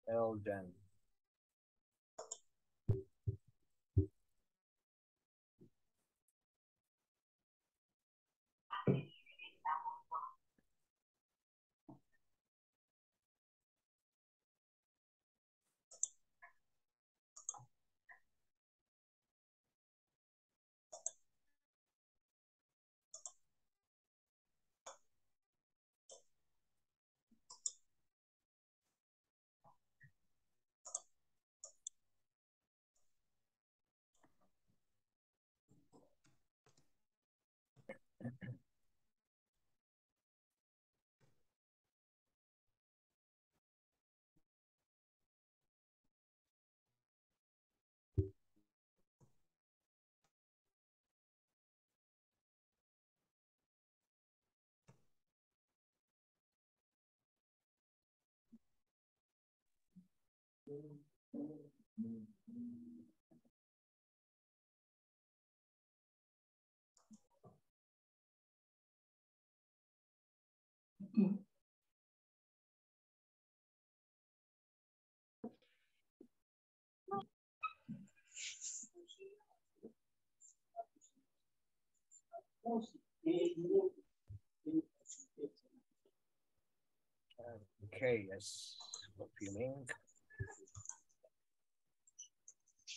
Well done. Okay, yes. What do you mean?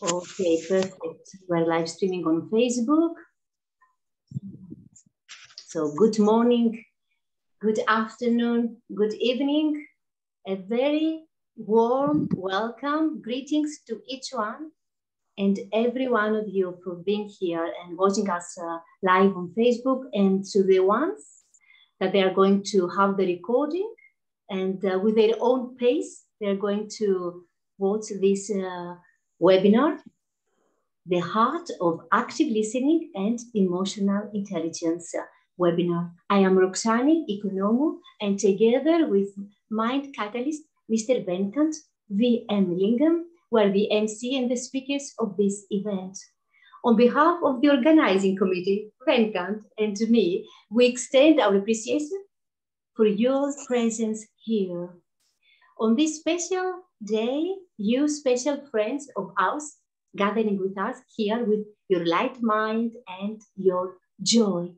Okay, perfect. We're live streaming on Facebook. So good morning, good afternoon, good evening. A very warm welcome, greetings to each one and every one of you for being here and watching us live on Facebook, and to the ones that they are going to have the recording and with their own pace, they're going to watch this webinar, The Heart of Active Listening and Emotional Intelligence webinar. I am Roxane Oikonomou, and together with Mindcatalyst Mr Venkat V.M. Lingam, we're the MC and the speakers of this event. On behalf of the organizing committee, Venkat and me, we extend our appreciation for your presence here. On this special day, you special friends of ours gathering with us here with your light mind and your joy.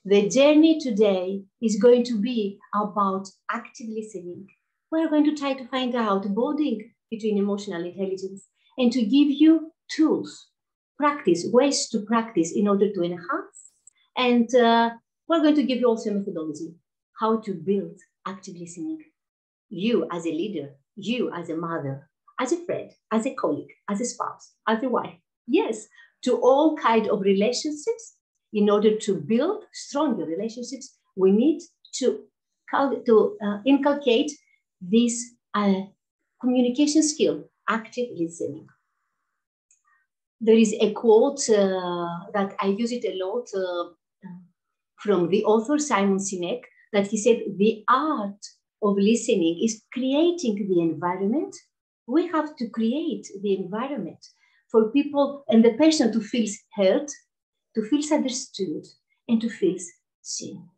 The journey today is going to be about active listening. We're going to try to find out bonding between emotional intelligence and to give you tools, ways to practice in order to enhance. And we're going to give you also a methodology, how to build active listening. You as a leader, you as a mother, as a friend, as a colleague, as a spouse, as a wife. Yes, to all kinds of relationships. In order to build stronger relationships, we need to inculcate this communication skill, active listening. There is a quote that I use it a lot from the author Simon Sinek, that he said, the art of listening is creating the environment. We have to create the environment for people and the person to feel heard, to feel understood, and to feel seen.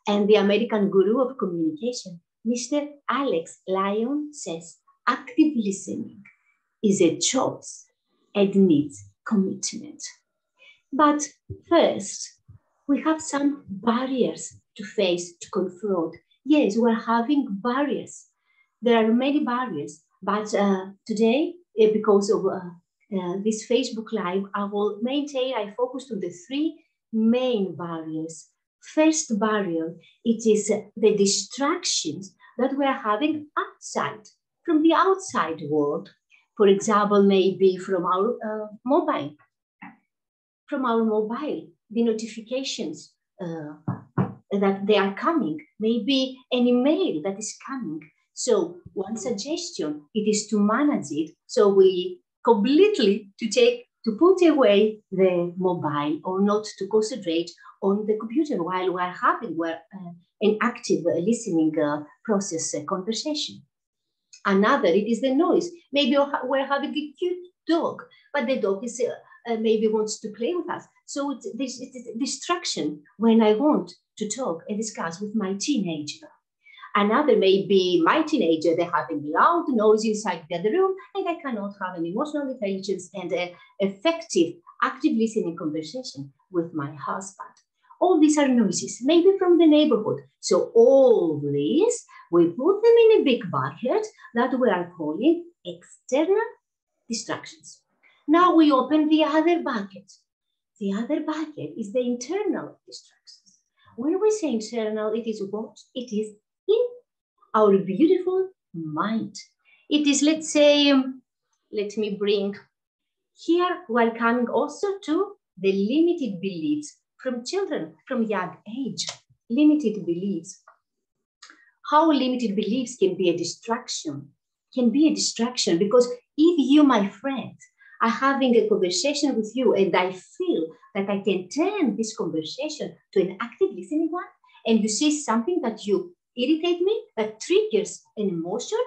And the American guru of communication, Mr. Alex Lyon, says, active listening is a choice and needs commitment. But first, we have some barriers to face, to confront. Yes, we're having barriers. There are many barriers, but today, because of this Facebook Live, I focused on the three main barriers. First barrier, it is the distractions that we're having outside, from the outside world. For example, maybe from our mobile. From our mobile, the notifications that they are coming, maybe an email that is coming. So one suggestion, it is to manage it. So we completely to put away the mobile or not to concentrate on the computer while we're having an active listening process conversation. Another, it is the noise. Maybe we're having a cute dog, but the dog is maybe wants to play with us. So it's a distraction when I want to talk and discuss with my teenager. Another may be my teenager, they're having loud noise inside the other room, and I cannot have an emotional intelligence and an effective, active listening conversation with my husband. All these are noises, maybe from the neighborhood. So all these, we put them in a big bucket that we are calling external distractions. Now we open the other bucket. The other bucket is the internal distractions. When we say internal, it is what? It is in our beautiful mind. It is, let's say, let me bring here, while coming also to the limited beliefs from children, from young age, limited beliefs. How limited beliefs can be a distraction, because if you, my friend, are having a conversation with you and I feel that I can turn this conversation to an active listening one, and you say something that you irritate me, that triggers an emotion,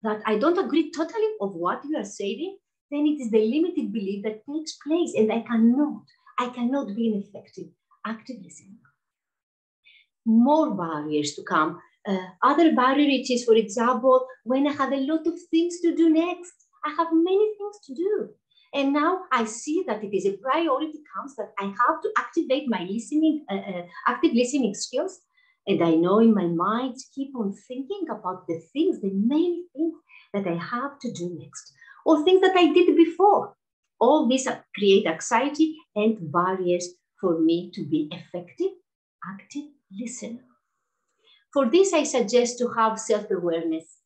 that I don't agree totally of what you are saying, then it is the limited belief that takes place, and I cannot be an effective active listener. More barriers to come. Other barriers is, for example, when I have a lot of things to do next. I have many things to do. And now I see that it is a priority comes that I have to activate my active listening skills. And I know in my mind, keep on thinking about the things, the many things that I have to do next, or things that I did before. All these create anxiety and barriers for me to be effective, active listener. For this, I suggest to have self-awareness.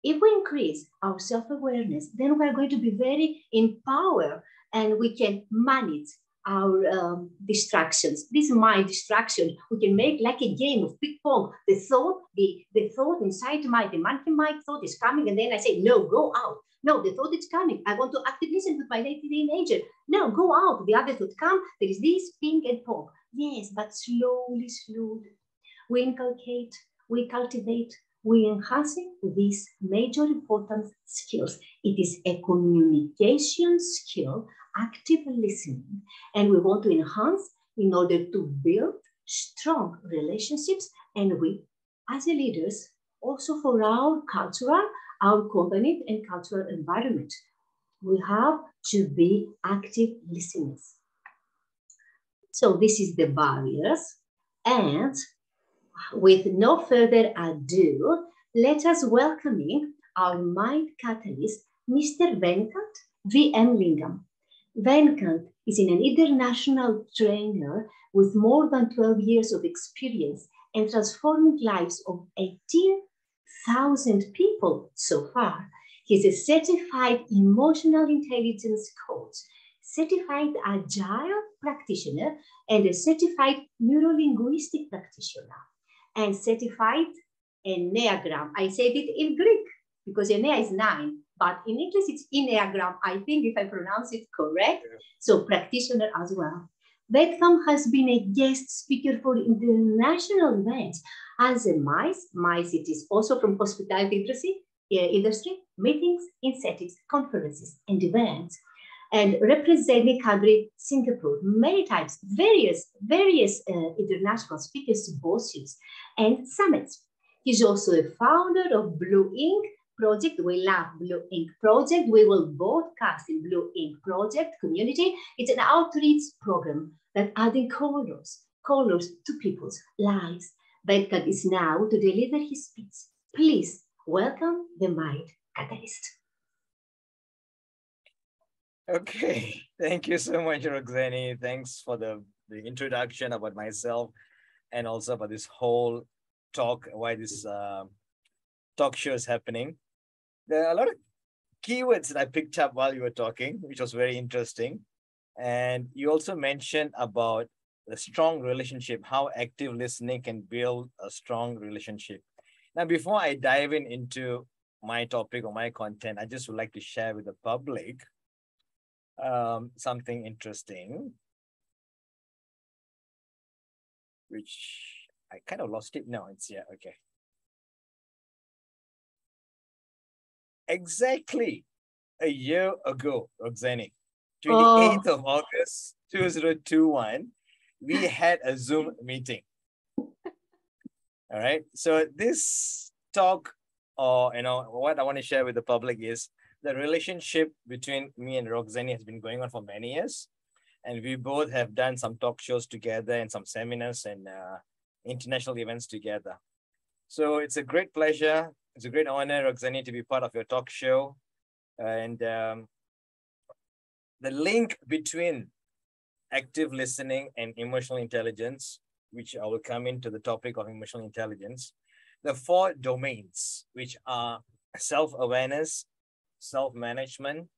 If we increase our self-awareness, then we're going to be very empowered and we can manage our distractions. This is my distraction. We can make like a game of ping pong. The thought inside the monkey mind thought is coming, and then I say, no, go out. No, the thought is coming. I want to actively listen with my teenager. No, go out. The other thought come. There is this ping and pong. Yes, but slowly, slowly. We inculcate, we cultivate, we enhance these major important skills. It is a communication skill, active listening, and we want to enhance in order to build strong relationships, and we, as leaders, also for our cultural, our company and cultural environment, we have to be active listeners. So this is the barriers, and with no further ado, let us welcome our Mindcatalyst Mr Venkat V.M. Lingam. Venkat is an international trainer with more than 12 years of experience and transforming lives of 18,000 people so far. He's a certified emotional intelligence coach, certified agile practitioner, and a certified neurolinguistic practitioner, and certified Enneagram. I said it in Greek because Ennea is 9, but in English it's Enneagram, I think, if I pronounce it correct. Yeah. So practitioner as well. Venkat has been a guest speaker for international events as a MICE, it is also from hospitality industry, meetings, incentives, conferences, and events, and representing country Singapore many times, various international speakers symposiums and summits. He's also a founder of Blue Ink Project. We love Blue Ink Project. We will broadcast in Blue Ink Project community. It's an outreach program that adding colors to people's lives. Venkat is now to deliver his speech. Please welcome the Mindcatalyst. Okay, thank you so much, Roxani. Thanks for the introduction about myself and also about this whole talk, why this talk show is happening. There are a lot of keywords that I picked up while you were talking, which was very interesting. And you also mentioned about the strong relationship, how active listening can build a strong relationship. Now, before I dive into my topic or my content, I just would like to share with the public something interesting, which I kind of lost it. No, it's here. Okay. Exactly a year ago, Roxani, 28th of August, 2021, we had a Zoom meeting. All right. So this talk, or what I want to share with the public is the relationship between me and Roxani has been going on for many years. And we both have done some talk shows together and some seminars and international events together. So it's a great pleasure. It's a great honor, Roxani, to be part of your talk show. And the link between active listening and emotional intelligence, which I will come into the topic of emotional intelligence, the 4 domains, which are self-awareness, self-management,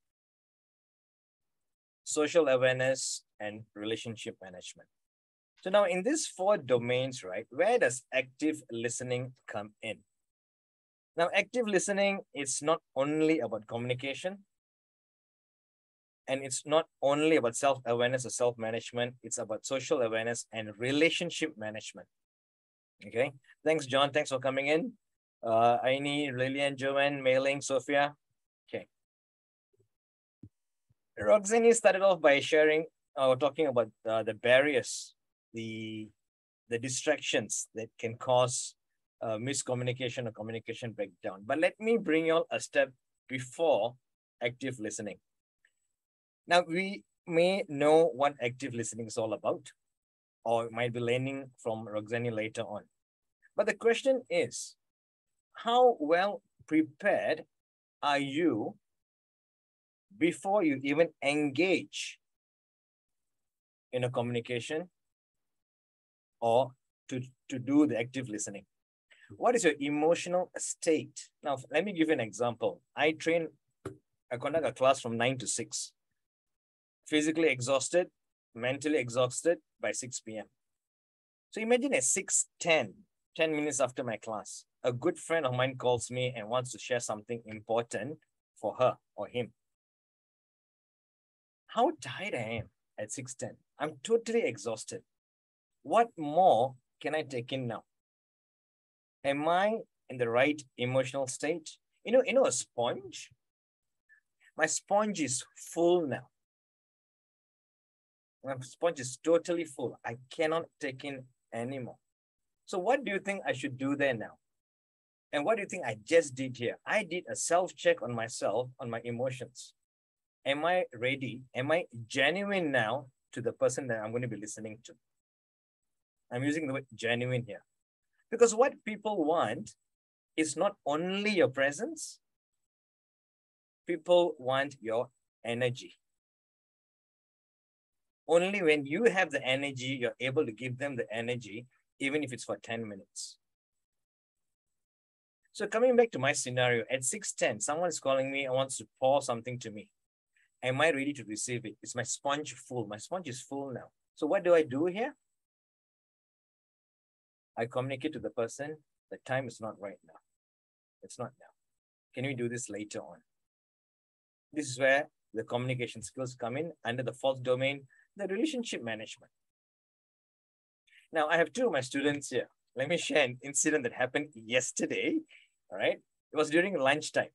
social awareness, and relationship management. So now in these 4 domains, right, where does active listening come in? Now, active listening is not only about communication, and it's not only about self-awareness or self-management, it's about social awareness and relationship management. Okay, thanks, John. Thanks for coming in. Aini, Lillian, Joanne, Mei-Ling, Sophia. Okay. Roxani started off by sharing or talking about the barriers, the distractions that can cause miscommunication or communication breakdown. But let me bring you all a step before active listening. Now, we may know what active listening is all about, or might be learning from Roxani later on. But the question is, how well prepared are you before you even engage in a communication or to do the active listening? What is your emotional state? Now, let me give you an example. I conduct a class from 9 to 6. Physically exhausted, mentally exhausted by 6 p.m. So imagine at 6:10, 10 minutes after my class, a good friend of mine calls me and wants to share something important for her or him. How tired I am at 6:10. I'm totally exhausted. What more can I take in now? Am I in the right emotional state? You know a sponge? My sponge is full now. My sponge is totally full. I cannot take in anymore. So what do you think I should do there now? And what do you think I just did here? I did a self-check on myself, on my emotions. Am I ready? Am I genuine now to the person that I'm going to be listening to? I'm using the word genuine here. Because what people want is not only your presence, people want your energy. Only when you have the energy, you're able to give them the energy, even if it's for 10 minutes. So coming back to my scenario, at 6:10, someone is calling me and wants to pour something to me. Am I ready to receive it? Is my sponge full? My sponge is full now. So what do I do here? I communicate to the person, the time is not right now. It's not now. Can we do this later on? This is where the communication skills come in under the 4th domain, the relationship management. Now, I have 2 of my students here. Let me share an incident that happened yesterday. All right. It was during lunchtime.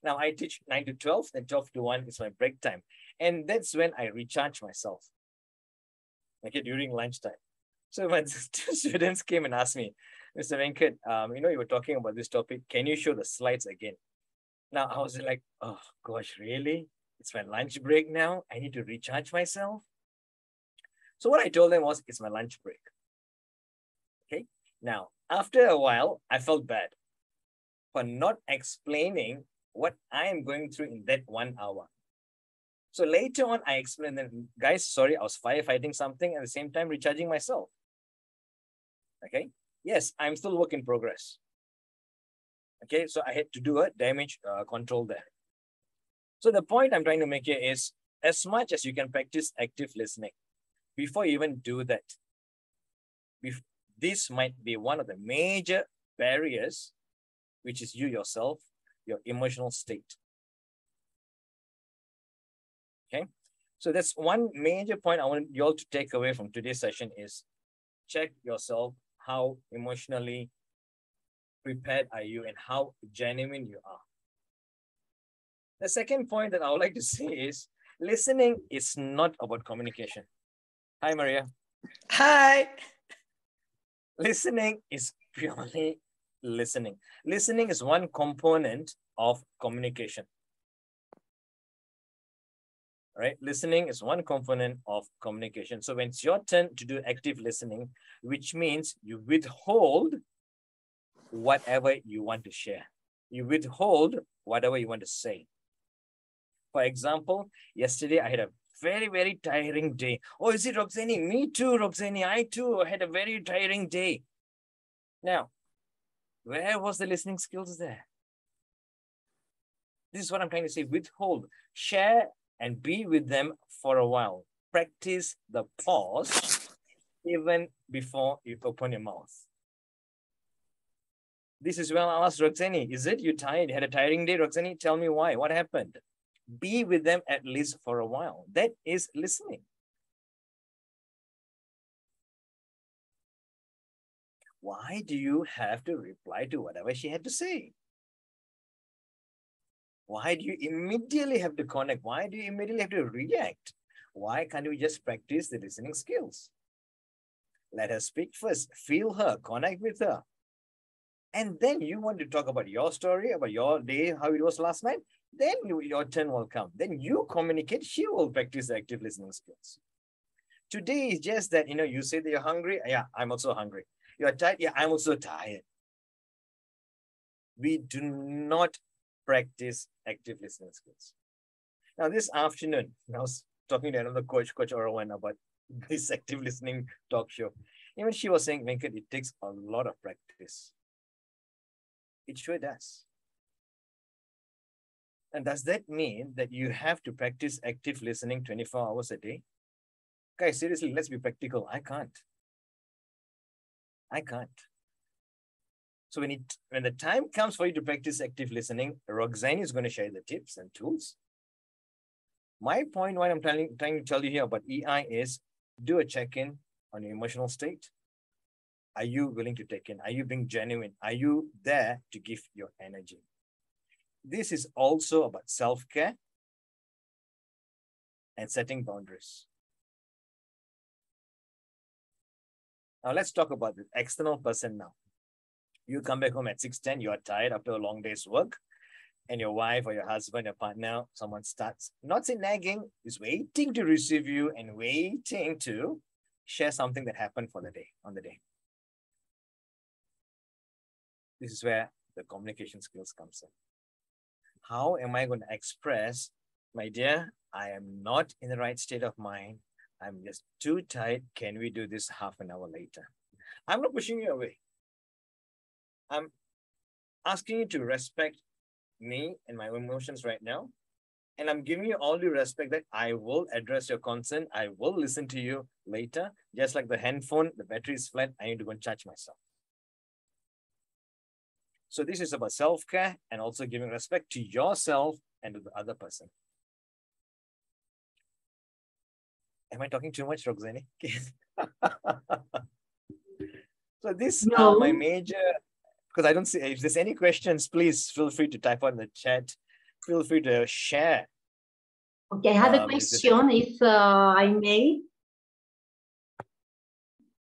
Now, I teach 9 to 12, and 12 to 1 is my break time. And that's when I recharge myself. Okay, during lunchtime. So my 2 students came and asked me, Mr. Venkat, you were talking about this topic. Can you show the slides again? Now, I was like, oh, gosh, really? It's my lunch break now. I need to recharge myself. So what I told them was, it's my lunch break. Okay. Now, after a while, I felt bad for not explaining what I am going through in that 1 hour. So later on, I explained them, guys, sorry, I was firefighting something at the same time recharging myself. Okay. Yes, I'm still work in progress. Okay. So I had to do a damage control there. So the point I'm trying to make here is, as much as you can practice active listening, before you even do that, this might be one of the major barriers, which is you yourself, your emotional state. Okay. So that's one major point I want you all to take away from today's session is check yourself, how emotionally prepared are you and how genuine you are. The second point that I would like to say is listening is not about communication. Hi, Maria. Hi. Listening is purely listening. Listening is one component of communication. Right? Listening is one component of communication. So when it's your turn to do active listening, which means you withhold whatever you want to share. You withhold whatever you want to say. For example, yesterday I had a very, very tiring day. Oh, is it, Roxani? Me too, Roxani. I too had a very tiring day. Now, where was the listening skills there? This is what I'm trying to say. Withhold, share, and be with them for a while. Practice the pause even before you open your mouth. This is when I'll ask Roxani, is it you tired? You had a tiring day, Roxani? Tell me why. What happened? Be with them at least for a while. That is listening. Why do you have to reply to whatever she had to say? Why do you immediately have to connect? Why do you immediately have to react? Why can't you just practice the listening skills? Let her speak first. Feel her. Connect with her. And then you want to talk about your story, about your day, how it was last night. Then your turn will come. Then you communicate. She will practice the active listening skills. Today is just that, you say that you're hungry. Yeah, I'm also hungry. You're tired. Yeah, I'm also tired. We do not practice active listening skills. Now, this afternoon, I was talking to another coach, Coach Orawan, about this active listening talk show. Even she was saying, Venkat, it takes a lot of practice. It sure does. And does that mean that you have to practice active listening 24 hours a day? Guys, seriously, let's be practical. I can't. So when the time comes for you to practice active listening, Roxani is going to share the tips and tools. My point, what I'm trying to tell you here about EI is do a check-in on your emotional state. Are you willing to take in? Are you being genuine? Are you there to give your energy? This is also about self-care and setting boundaries. Now let's talk about the external person now. You come back home at 6:10, you are tired after a long day's work, and your wife or your husband, your partner, someone starts, not say nagging, is waiting to receive you and waiting to share something that happened for the day, on the day. This is where the communication skills comes in. How am I going to express, my dear, I am not in the right state of mind. I'm just too tired. Can we do this half an hour later? I'm not pushing you away. I'm asking you to respect me and my emotions right now. And I'm giving you all due respect that I will address your concern. I will listen to you later. Just like the handphone, the battery is flat. I need to go and charge myself. So this is about self-care and also giving respect to yourself and to the other person. Am I talking too much, Roxani? So this are my major, because I don't see, if there's any questions, please feel free to type on the chat. Feel free to share. Okay, I have a question, if I may.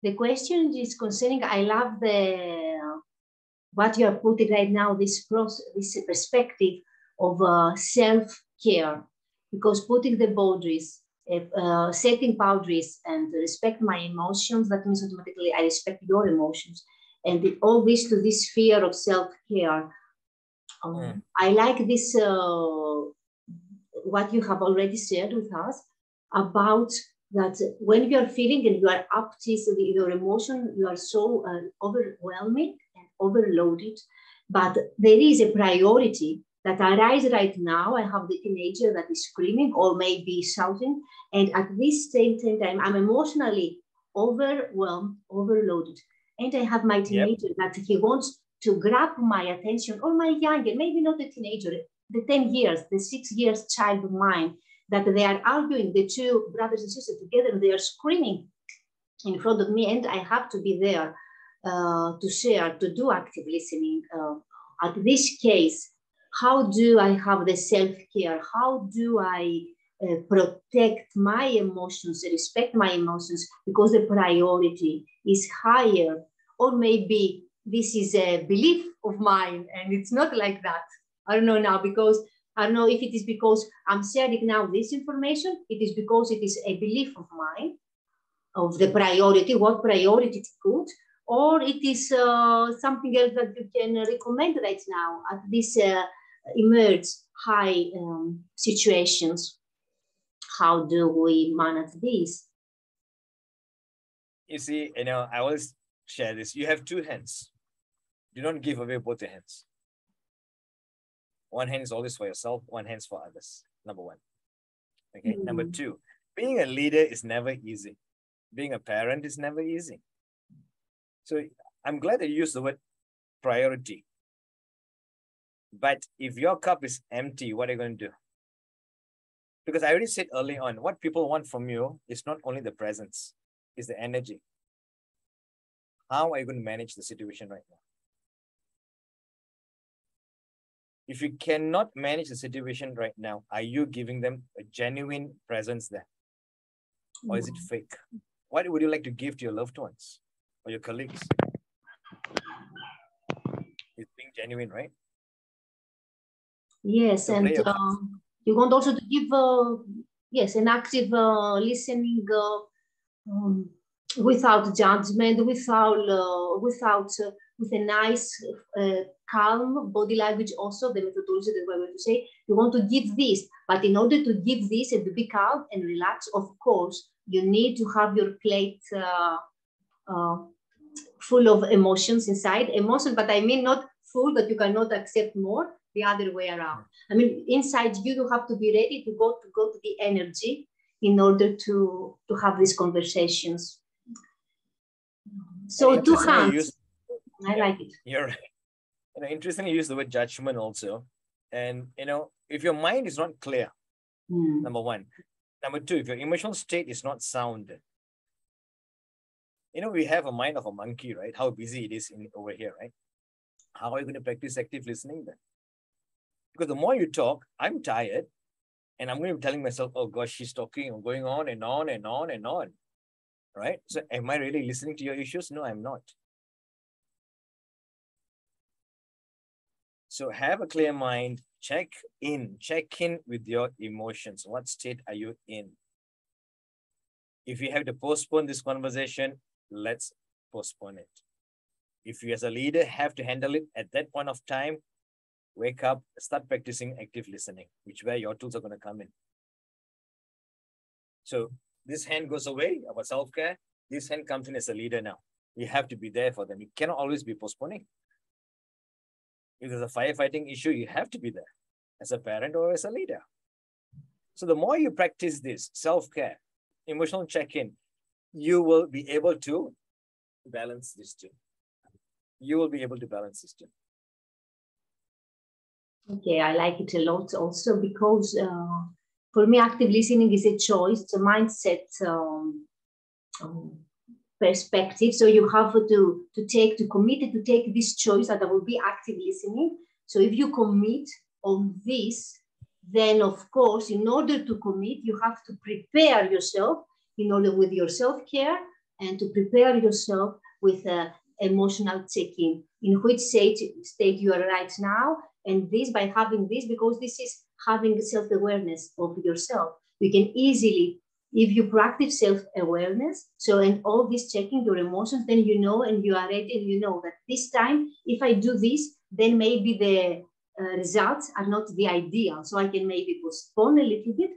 The question is concerning, I love what you are putting right now, this perspective of self-care, because putting the boundaries, setting boundaries and respect my emotions, that means automatically I respect your emotions. And all this to this fear of self-care. I like this, what you have already shared with us about that when you are feeling and you are up to your emotion, you are so overwhelming and overloaded, but there is a priority that arises right now. I have the teenager that is screaming or maybe shouting, and at this same time, I'm emotionally overwhelmed, overloaded, and I have my teenager that he wants to grab my attention, or my younger, maybe not the teenager, the 10 years, the 6 years child of mine, that they are arguing, the two brothers and sisters together, and they are screaming in front of me, and I have to be there to share, to do active listening. At this case, how do I have the self-care? How do I protect my emotions, respect my emotions, because the priority is higher, or maybe this is a belief of mine, and it's not like that. I don't know now, because I don't know if it is because I'm sharing now this information. It is because it is a belief of mine, of the priority, what priority to put, or it is something else that you can recommend right now at this emerge high situations. How do we manage this? You see, I always share this. You have two hands. Do not give away both your hands. One hand is always for yourself, one hand is for others. Number one. Okay. Number two, being a leader is never easy. Being a parent is never easy. So I'm glad that you used the word priority. But if your cup is empty, what are you going to do? Because I already said early on, what people want from you is not only the presence, it's the energy. How are you going to manage the situation right now? If you cannot manage the situation right now, are you giving them a genuine presence there? Or is it fake? What would you like to give to your loved ones or your colleagues? It's being genuine, right? Yes, So and you want also to give, yes, an active listening without judgment, with a nice, calm body language. Also, the methodology that we're going to say, you want to give this, but in order to give this and to be calm and relaxed, of course, you need to have your plate full of emotions inside. Emotion, but I mean not full, but you cannot accept more. The other way around. I mean, inside you have to be ready to go to the energy in order to have these conversations. So two hands. I like it. You're right. Interestingly, you use the word judgment also. And if your mind is not clear, number one. Number two, if your emotional state is not sound, we have a mind of a monkey, right? How busy it is over here, right? How are you going to practice active listening then? Because the more you talk, I'm tired, and I'm going to be telling myself, oh gosh, she's talking or going on and on and on and on, right? So am I really listening to your issues? No, I'm not. So have a clear mind, check in with your emotions. What state are you in? If you have to postpone this conversation, let's postpone it. If you as a leader have to handle it at that point of time, wake up, start practicing active listening, which where your tools are going to come in. So this hand goes away about self-care. This hand comes in as a leader now. You have to be there for them. You cannot always be postponing. If there's a firefighting issue, you have to be there as a parent or as a leader. So the more you practice this self-care, emotional check-in, you will be able to balance this too. You will be able to balance this too. Okay, I like it a lot also because for me, active listening is a choice, it's a mindset perspective. So you have to commit to take this choice that will be active listening. So if you commit on this, then of course, in order to commit, you have to prepare yourself in order with your self-care and to prepare yourself with emotional check-in, in which state you are right now. And this, by having this, because this is having self-awareness of yourself, you can easily, if you practice self-awareness, so and all this checking your emotions, then you know and you are ready and you know that this time, if I do this, then maybe the results are not the ideal. So I can maybe postpone a little bit,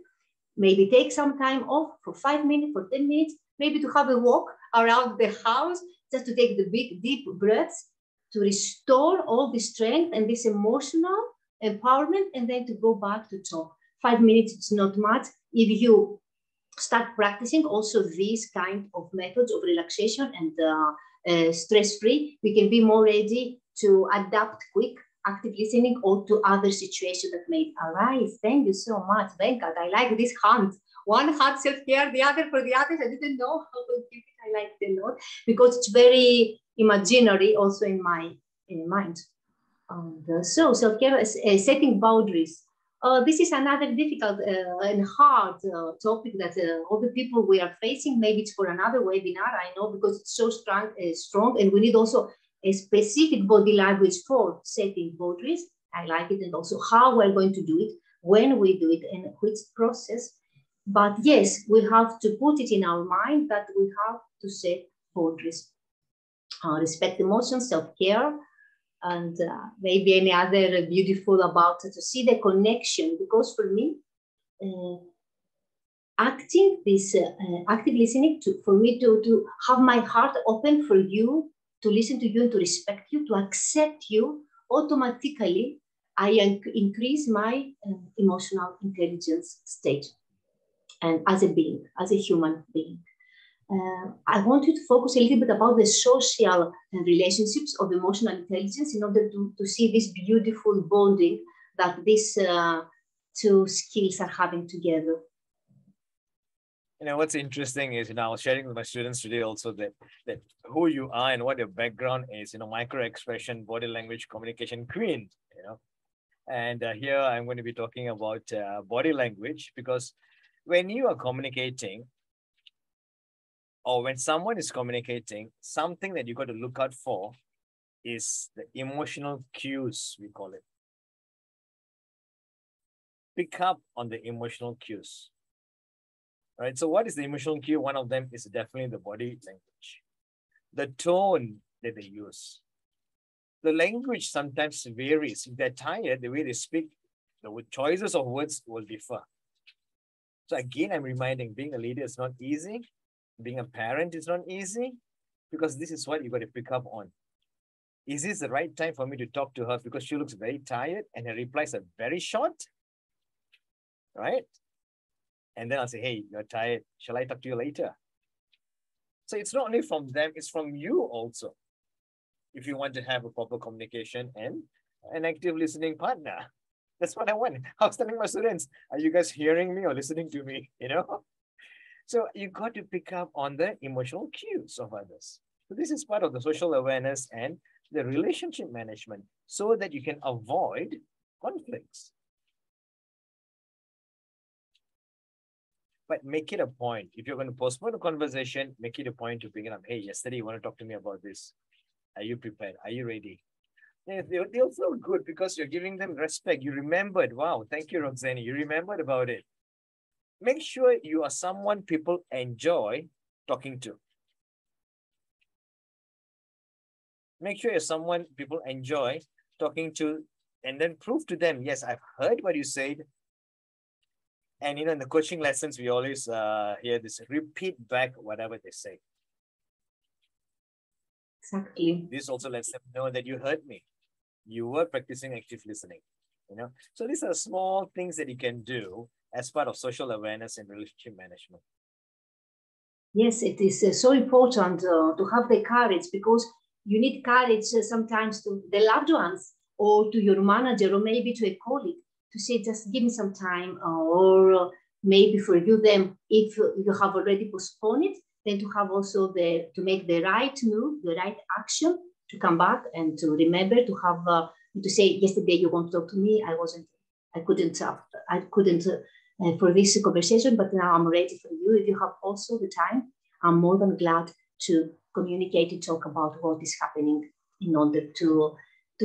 maybe take some time off for 5 minutes, for 10 minutes, maybe to have a walk around the house, just to take the big, deep breaths, to restore all the strength and this emotional empowerment, and then to go back to talk. 5 minutes, it's not much. If you start practicing also these kind of methods of relaxation and stress-free, we can be more ready to adapt quick active listening or to other situations that may arise. Thank you so much, Venkat. I like this hand. One hand self-care, the other for the others. I didn't know how to keep it. I like it a lot because it's very imaginary also in my mind. So self-care is setting boundaries. This is another difficult and hard topic that all the people we are facing. Maybe it's for another webinar, I know, because it's so strong, and we need also a specific body language for setting boundaries. I like it, and also how we're going to do it, when we do it, and which process. But yes, we have to put it in our mind that we have to set boundaries. Respect emotions, self-care, and maybe any other beautiful about it, to see the connection. Because for me, active listening, for me to have my heart open for you, to listen to you and to respect you, to accept you, automatically I increase my emotional intelligence state, and as a being, as a human being. I want you to focus a little bit about the social relationships of emotional intelligence in order to see this beautiful bonding that these two skills are having together. You know, what's interesting is, I was sharing with my students today also that who you are and what your background is, micro expression, body language, communication queen, And here I'm going to be talking about body language, because when you are communicating, or when someone is communicating, something that you got to look out for is the emotional cues, we call it. Pick up on the emotional cues. Right? So what is the emotional cue? One of them is definitely the body language. The tone that they use. The language sometimes varies. If they're tired, the way they speak, the choices of words will differ. So again, I'm reminding, being a leader is not easy. Being a parent is not easy, because this is what you got to pick up on. Is this the right time for me to talk to her because she looks very tired and her replies are very short? Right? And then I'll say, hey, you're tired. Shall I talk to you later? So it's not only from them, it's from you also. If you want to have a proper communication and an active listening partner. That's what I want. I was telling my students, are you guys hearing me or listening to me? So you got to pick up on the emotional cues of others. So this is part of the social awareness and the relationship management, so that you can avoid conflicts. But make it a point. If you're going to postpone a conversation, make it a point to bring it up. Hey, yesterday you want to talk to me about this. Are you prepared? Are you ready? They'll feel good because you're giving them respect. You remembered. Wow, thank you, Roxani. You remembered about it. Make sure you are someone people enjoy talking to. Make sure you're someone people enjoy talking to, and then prove to them, yes, I've heard what you said. And in the coaching lessons, we always hear this: repeat back whatever they say. Exactly. This also lets them know that you heard me. You were practicing active listening. So these are small things that you can do as part of social awareness and relationship management. Yes, it is so important to have the courage, because you need courage sometimes to the loved ones, or to your manager, or maybe to a colleague, to say, just give me some time, or maybe for you them, if you have already postponed it, then to have also to make the right move, the right action, to come back and to remember to have to say, yesterday you want to talk to me, I couldn't for this conversation, but now I'm ready for you. If you have also the time, I'm more than glad to communicate and talk about what is happening in order to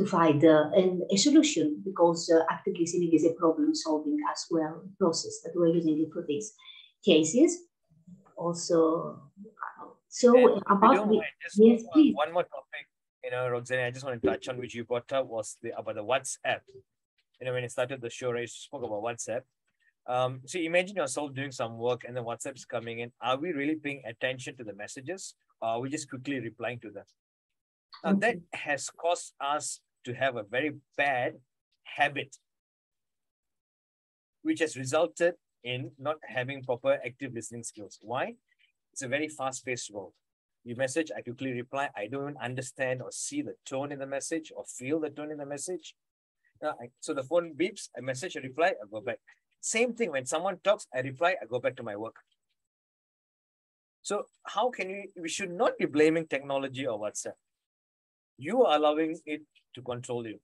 find a solution, because active listening is a problem solving as well process that we're using it for these cases. Also, so and about the, yes, please. One more topic, Roxanne, I just want to touch on, which you brought up, was about the WhatsApp. When you started the show, right, you spoke about WhatsApp. So imagine yourself doing some work and then WhatsApp's coming in. Are we really paying attention to the messages? Or are we just quickly replying to them? Now, that has caused us to have a very bad habit, which has resulted in not having proper active listening skills. Why? It's a very fast-paced world. You message, I quickly reply. I don't understand or see the tone in the message or feel the tone in the message. So the phone beeps, I message, I reply, I go back. Same thing, when someone talks, I reply, I go back to my work. So how can we should not be blaming technology or WhatsApp. You are allowing it to control you.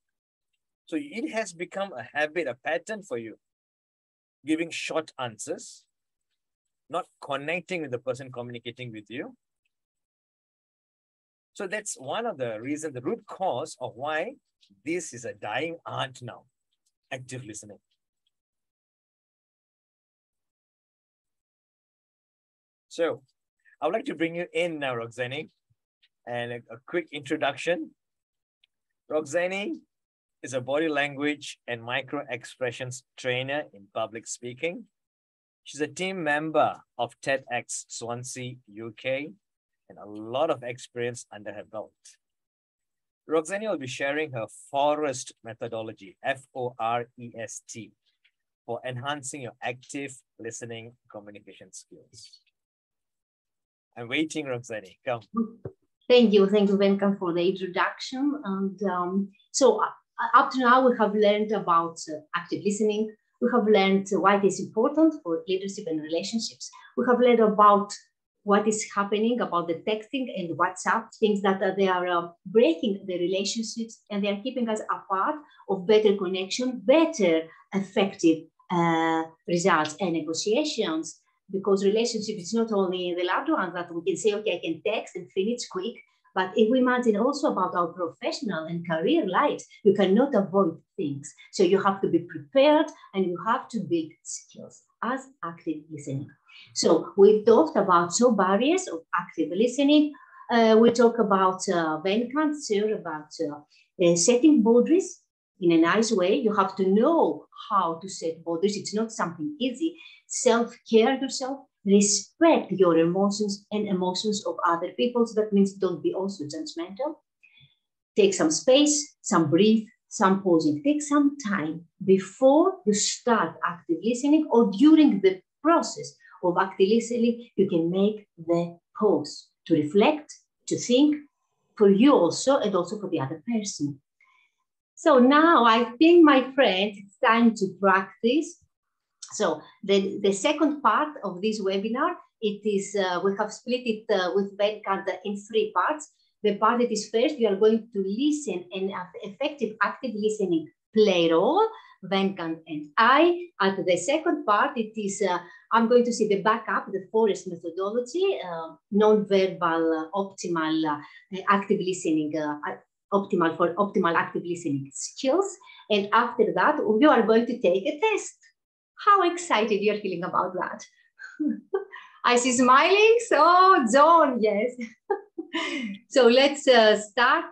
So it has become a habit, a pattern for you, giving short answers, not connecting with the person communicating with you. So that's one of the reasons, the root cause of why this is a dying art now, active listening. So I would like to bring you in now, Roxani, and a quick introduction. Roxani is a body language and micro expressions trainer in public speaking. She's a team member of TEDx Swansea, UK, and a lot of experience under her belt. Roxani will be sharing her FOREST methodology, FOREST, for enhancing your active listening communication skills. I'm waiting, Roxani. Come. Thank you, Venkat, for the introduction. And so up to now, we have learned about active listening. We have learned why it is important for leadership and relationships. We have learned about what is happening about the texting and WhatsApp, things that they are breaking the relationships and they are keeping us apart of better connection, better effective results and negotiations. Because relationship is not only the loved one that we can say, okay, I can text and finish quick, but if we imagine also about our professional and career lives, you cannot avoid things. So you have to be prepared and you have to build skills as active listening. So we talked about barriers of active listening. We talk about Venkat, sir, about setting boundaries in a nice way. You have to know how to set boundaries. It's not something easy. Self-care yourself, respect your emotions and emotions of other people. So that means don't be also judgmental. Take some space, some breathe, some pausing. Take some time before you start active listening or during the process of active listening. You can make the pause to reflect, to think for you also and also for the other person. So now I think, my friend, it's time to practice. So the second part of this webinar, it is, we have split it with Venkat in 3 parts. The part that is first, you are going to listen and effective active listening play role, Venkat and I. At the second part, it is, I'm going to see the backup, the FOREST methodology, non-verbal optimal active listening, optimal for optimal active listening skills. And after that, you are going to take a test. How excited you're feeling about that? I see smiling. So, John, yes. So let's start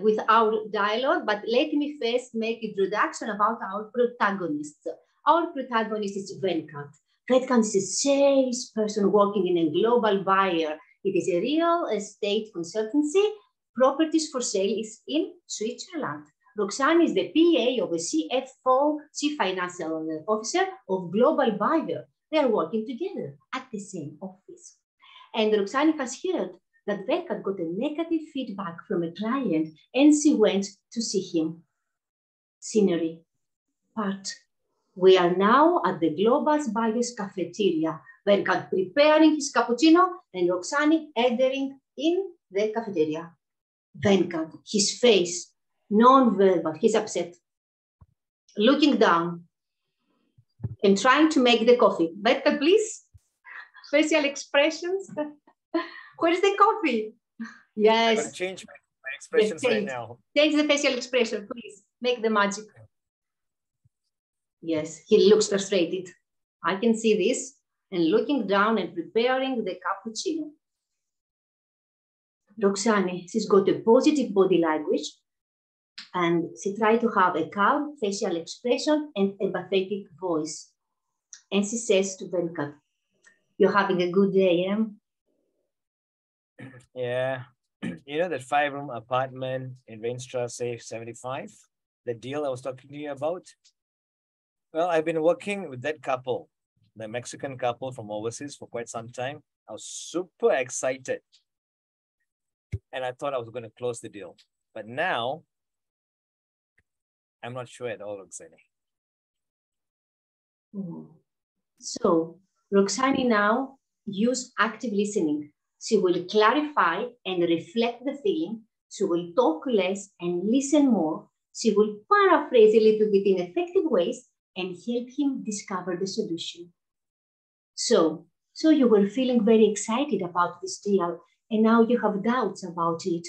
with our dialogue, but let me first make introduction about our protagonist. Our protagonist is Venkat. Venkat is a sales person working in a global buyer. It is a real estate consultancy. Properties for sale is in Switzerland. Roxani is the PA of a CFO, Chief Financial Officer of Global Buyer. They are working together at the same office. And Roxani has heard that Venkat got a negative feedback from a client and she went to see him. Scenery part. We are now at the Global Buyer's cafeteria. Venkat preparing his cappuccino and Roxani entering in the cafeteria. Venkat, his face, non-verbal, he's upset. Looking down and trying to make the coffee. Venkat, please. Facial expressions. Where's the coffee? Yes. I'm going to change my expressions right now. Change the facial expression, please. Make the magic. Yes, he looks frustrated. I can see this. And looking down and preparing the cappuccino. Roxani, she's got a positive body language and she tried to have a calm facial expression and empathetic voice. And she says to Venkat, "You're having a good day, Em?" Yeah. You know that 5-room apartment in Weinstrasse 75? The deal I was talking to you about? Well, I've been working with that couple, the Mexican couple from overseas, for quite some time. I was super excited. And I thought I was going to close the deal. But now, I'm not sure at all, Roxani. So, Roxani now use active listening. She will clarify and reflect the feeling. She will talk less and listen more. She will paraphrase a little bit in effective ways and help him discover the solution. So you were feeling very excited about this deal. and now you have doubts about it.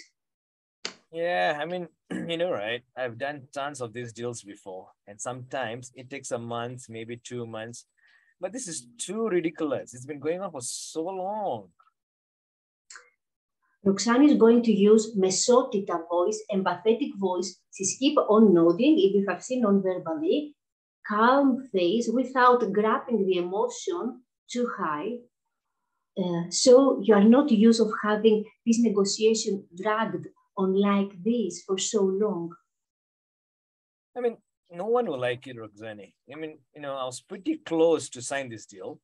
Yeah, I mean, you know, right? I've done tons of these deals before, and sometimes it takes a month, maybe 2 months. But this is too ridiculous. It's been going on for so long. Roxani is going to use mesotita voice, empathetic voice. She's keep on nodding, if you have seen non-verbally, calm face without grabbing the emotion too high. So you are not used of having this negotiation dragged on like this for so long. I mean, no one will like it, Roxani. I mean, you know, I was pretty close to sign this deal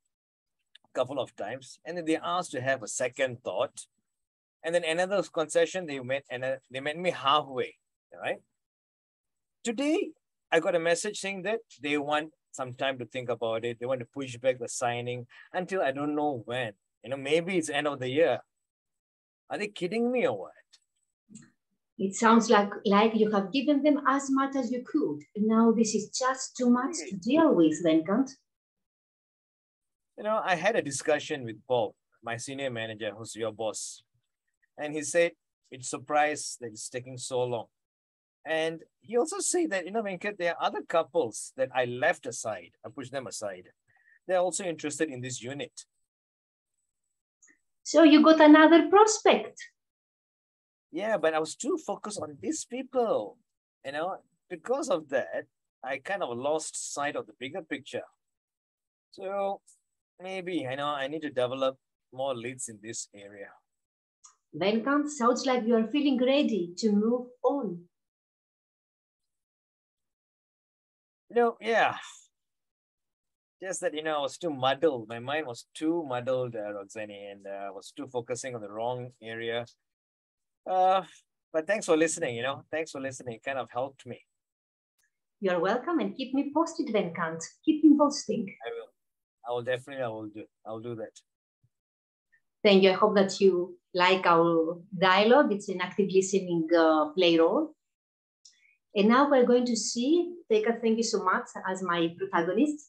a couple of times, and then they asked to have a second thought. And then another concession, they met me halfway, right? Today, I got a message saying that they want some time to think about it. They want to push back the signing until I don't know when. You know, maybe it's end of the year. Are they kidding me or what? It sounds like you have given them as much as you could. Now this is just too much to deal with, Venkat. You know, I had a discussion with Bob, my senior manager, who's your boss. And he said, it's surprised that it's taking so long. And he also said that, you know, Venkat, there are other couples that I left aside. I pushed them aside. They're also interested in this unit. So you got another prospect. Yeah, but I was too focused on these people. You know, because of that, I kind of lost sight of the bigger picture. So maybe, I need to develop more leads in this area. Venkat, sounds like you are feeling ready to move on. Yeah. Just that, I was too muddled. My mind was too muddled, Roxani, and I was too focusing on the wrong area. But thanks for listening, Thanks for listening. It kind of helped me. You're welcome, and keep me posted, Venkat. Keep me posting. I will definitely, I'll do that. Thank you. I hope that you like our dialogue. It's an active listening play role. And now we're going to see, Teka, thank you so much as my protagonist.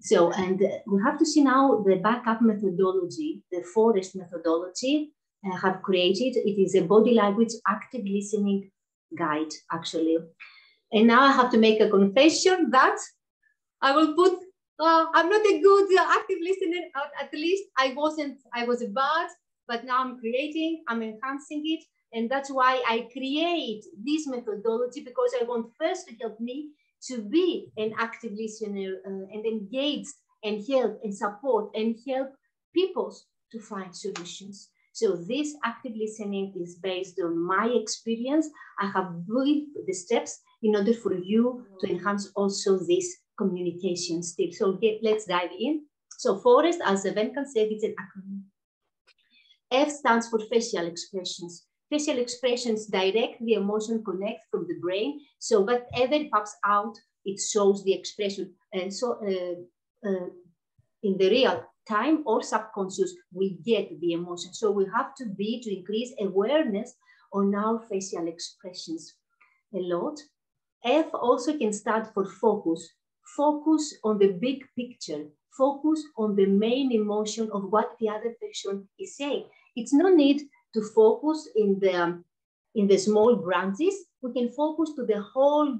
So, and we have to see now the backup methodology, the forest methodology I have created. It is a body language active listening guide, actually. And now I have to make a confession that I will put, I'm not a good active listener, at least I was a bad, but now I'm enhancing it. And that's why I create this methodology, because I want first to help me to be an active listener and engaged and help and support and help people to find solutions. So this active listening is based on my experience. I have built the steps in order for you to enhance also this communication step. So let's dive in. So forest, as Venkat said, it's an acronym. F stands for facial expressions. Facial expressions direct the emotion connect from the brain. So whatever pops out, it shows the expression. And so in the real time or subconscious, we get the emotion. So we have to increase awareness on our facial expressions a lot. F also can stand for focus. Focus on the big picture. Focus on the main emotion of what the other person is saying. It's no need to focus in the small branches. We can focus to the whole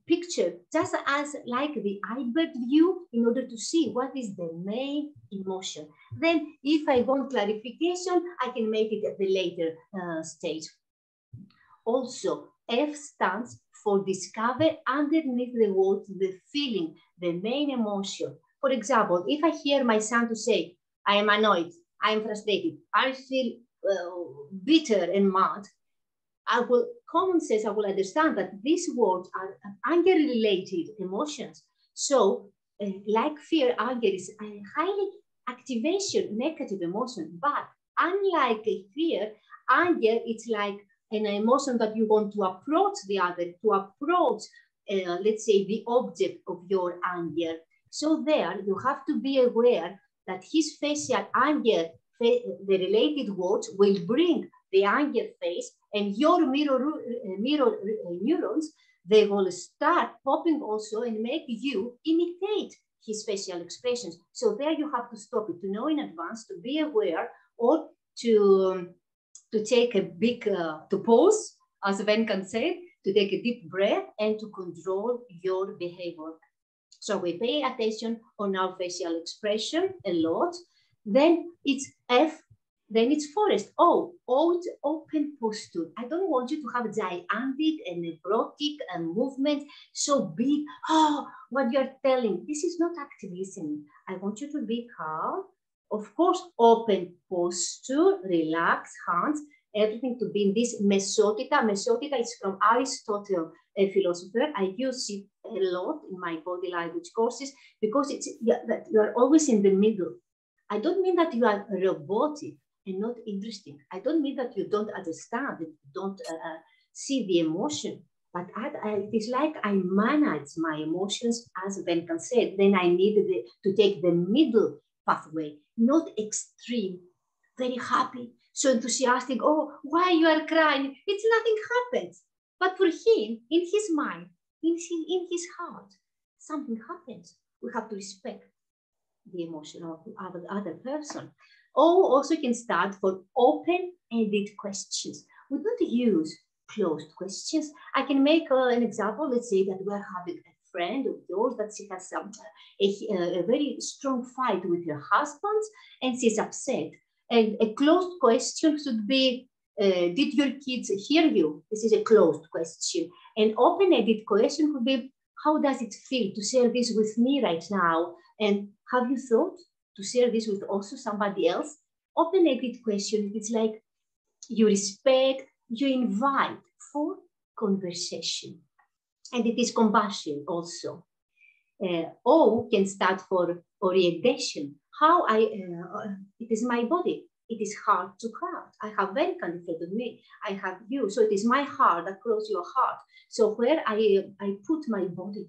picture, just as like the iceberg view, in order to see what is the main emotion. Then if I want clarification, I can make it at the later stage. Also, F stands for discover underneath the words the feeling, the main emotion. For example, if I hear my son to say, I am annoyed, I am frustrated, I feel bitter and mad, common sense, I will understand that these words are anger-related emotions. So, like fear, anger is a highly activation, negative emotion. But unlike fear, anger, it's like an emotion that you want to approach the other, to approach, let's say, the object of your anger. So there, you have to be aware that his facial anger, the related words will bring the anger face, and your mirror neurons, they will start popping also and make you imitate his facial expressions. So there you have to stop it, to know in advance, to be aware, or to take a big, to pause, as Venkat said, to take a deep breath and to control your behavior. So we pay attention on our facial expression a lot. Then it's F, then it's forest. O it's open posture. I don't want you to have gigantic and neurotic and movement so big. Oh, what you're telling, this is not active listening. I want you to be calm. Of course, open posture, relax, hands, everything to be in this mesotica. Mesotica is from Aristotle, a philosopher. I use it a lot in my body language courses because it's that you are always in the middle. I don't mean that you are robotic and not interesting. I don't mean that you don't understand, that you don't see the emotion. But it is like I manage my emotions, as Venkat said. Then I needed to take the middle pathway, not extreme, very happy, so enthusiastic. Oh, why you are crying? It's nothing happens. But for him, in his mind, in his heart, something happens. We have to respect the emotion of the other person. Or also can start for open-ended questions. We don't use closed questions. I can make an example. Let's say that we're having a friend of yours that she has a very strong fight with her husband and she's upset. And a closed question should be, did your kids hear you? This is a closed question. An open-ended question could be, how does it feel to share this with me right now? And have you thought to share this with also somebody else? Open-ended question, it's like you respect, you invite for conversation. And it is compassion also. O can start for orientation. How it is my body. It is heart to heart. I have Venkat in front of me. I have you. So it is my heart across your heart. So where I put my body.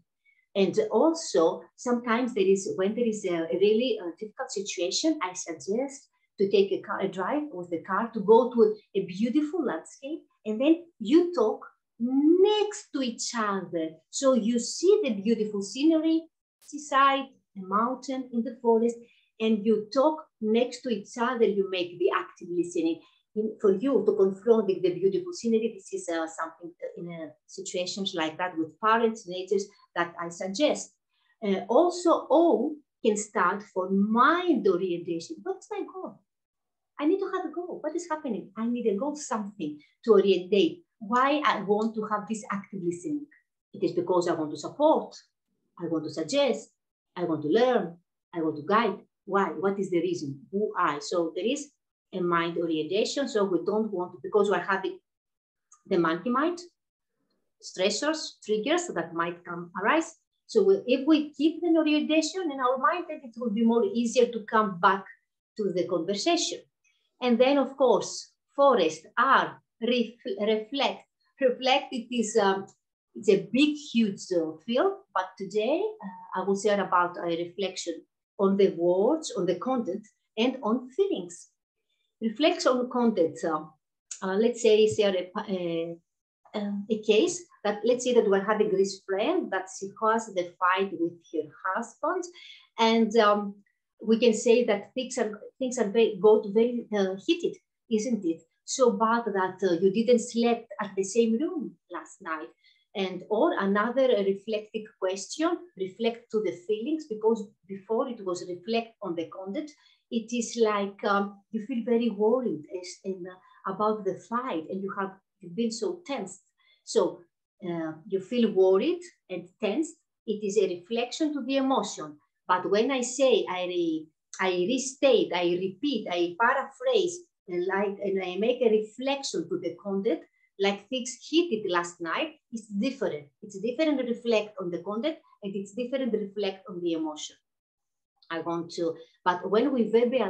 And also, sometimes when there is a really difficult situation, I suggest to take a drive with the car to go to a beautiful landscape. And then you talk next to each other. So you see the beautiful scenery, seaside, a mountain, in the forest, and you talk next to each other. You make the active listening. For you to confront the beautiful scenery, this is something in situations like that with parents, natures that I suggest. Also, O can start for mind orientation. What's my goal? I need to have a goal. What is happening? I need a goal, something to orientate. Why I want to have this active listening? It is because I want to support, I want to suggest, I want to learn, I want to guide. Why? What is the reason? Who I? So there is a mind orientation. So we don't want to, because we're having the monkey mind, stressors, triggers that might arise. So if we keep an orientation in our mind, then it will be more easier to come back to the conversation. And then, of course, forest, R, reflect. Reflect, it's a big, huge field, but today I will share about a reflection on the words, on the content, and on feelings. Reflects on content. Let's say share a case that, let's say that we're having this friend that she has the fight with her husband, and we can say that things are very heated, isn't it? So bad that you didn't sleep at the same room last night. And or another reflective question, reflect to the feelings, because before it was reflect on the content. It is like you feel very worried about the fight, and you've been so tense. So you feel worried and tense. It is a reflection to the emotion. But when I say I restate, I repeat, I paraphrase, and I make a reflection to the content, like things heated last night, it's different. It's different to reflect on the content, and it's different to reflect on the emotion. I want to, but when we verbally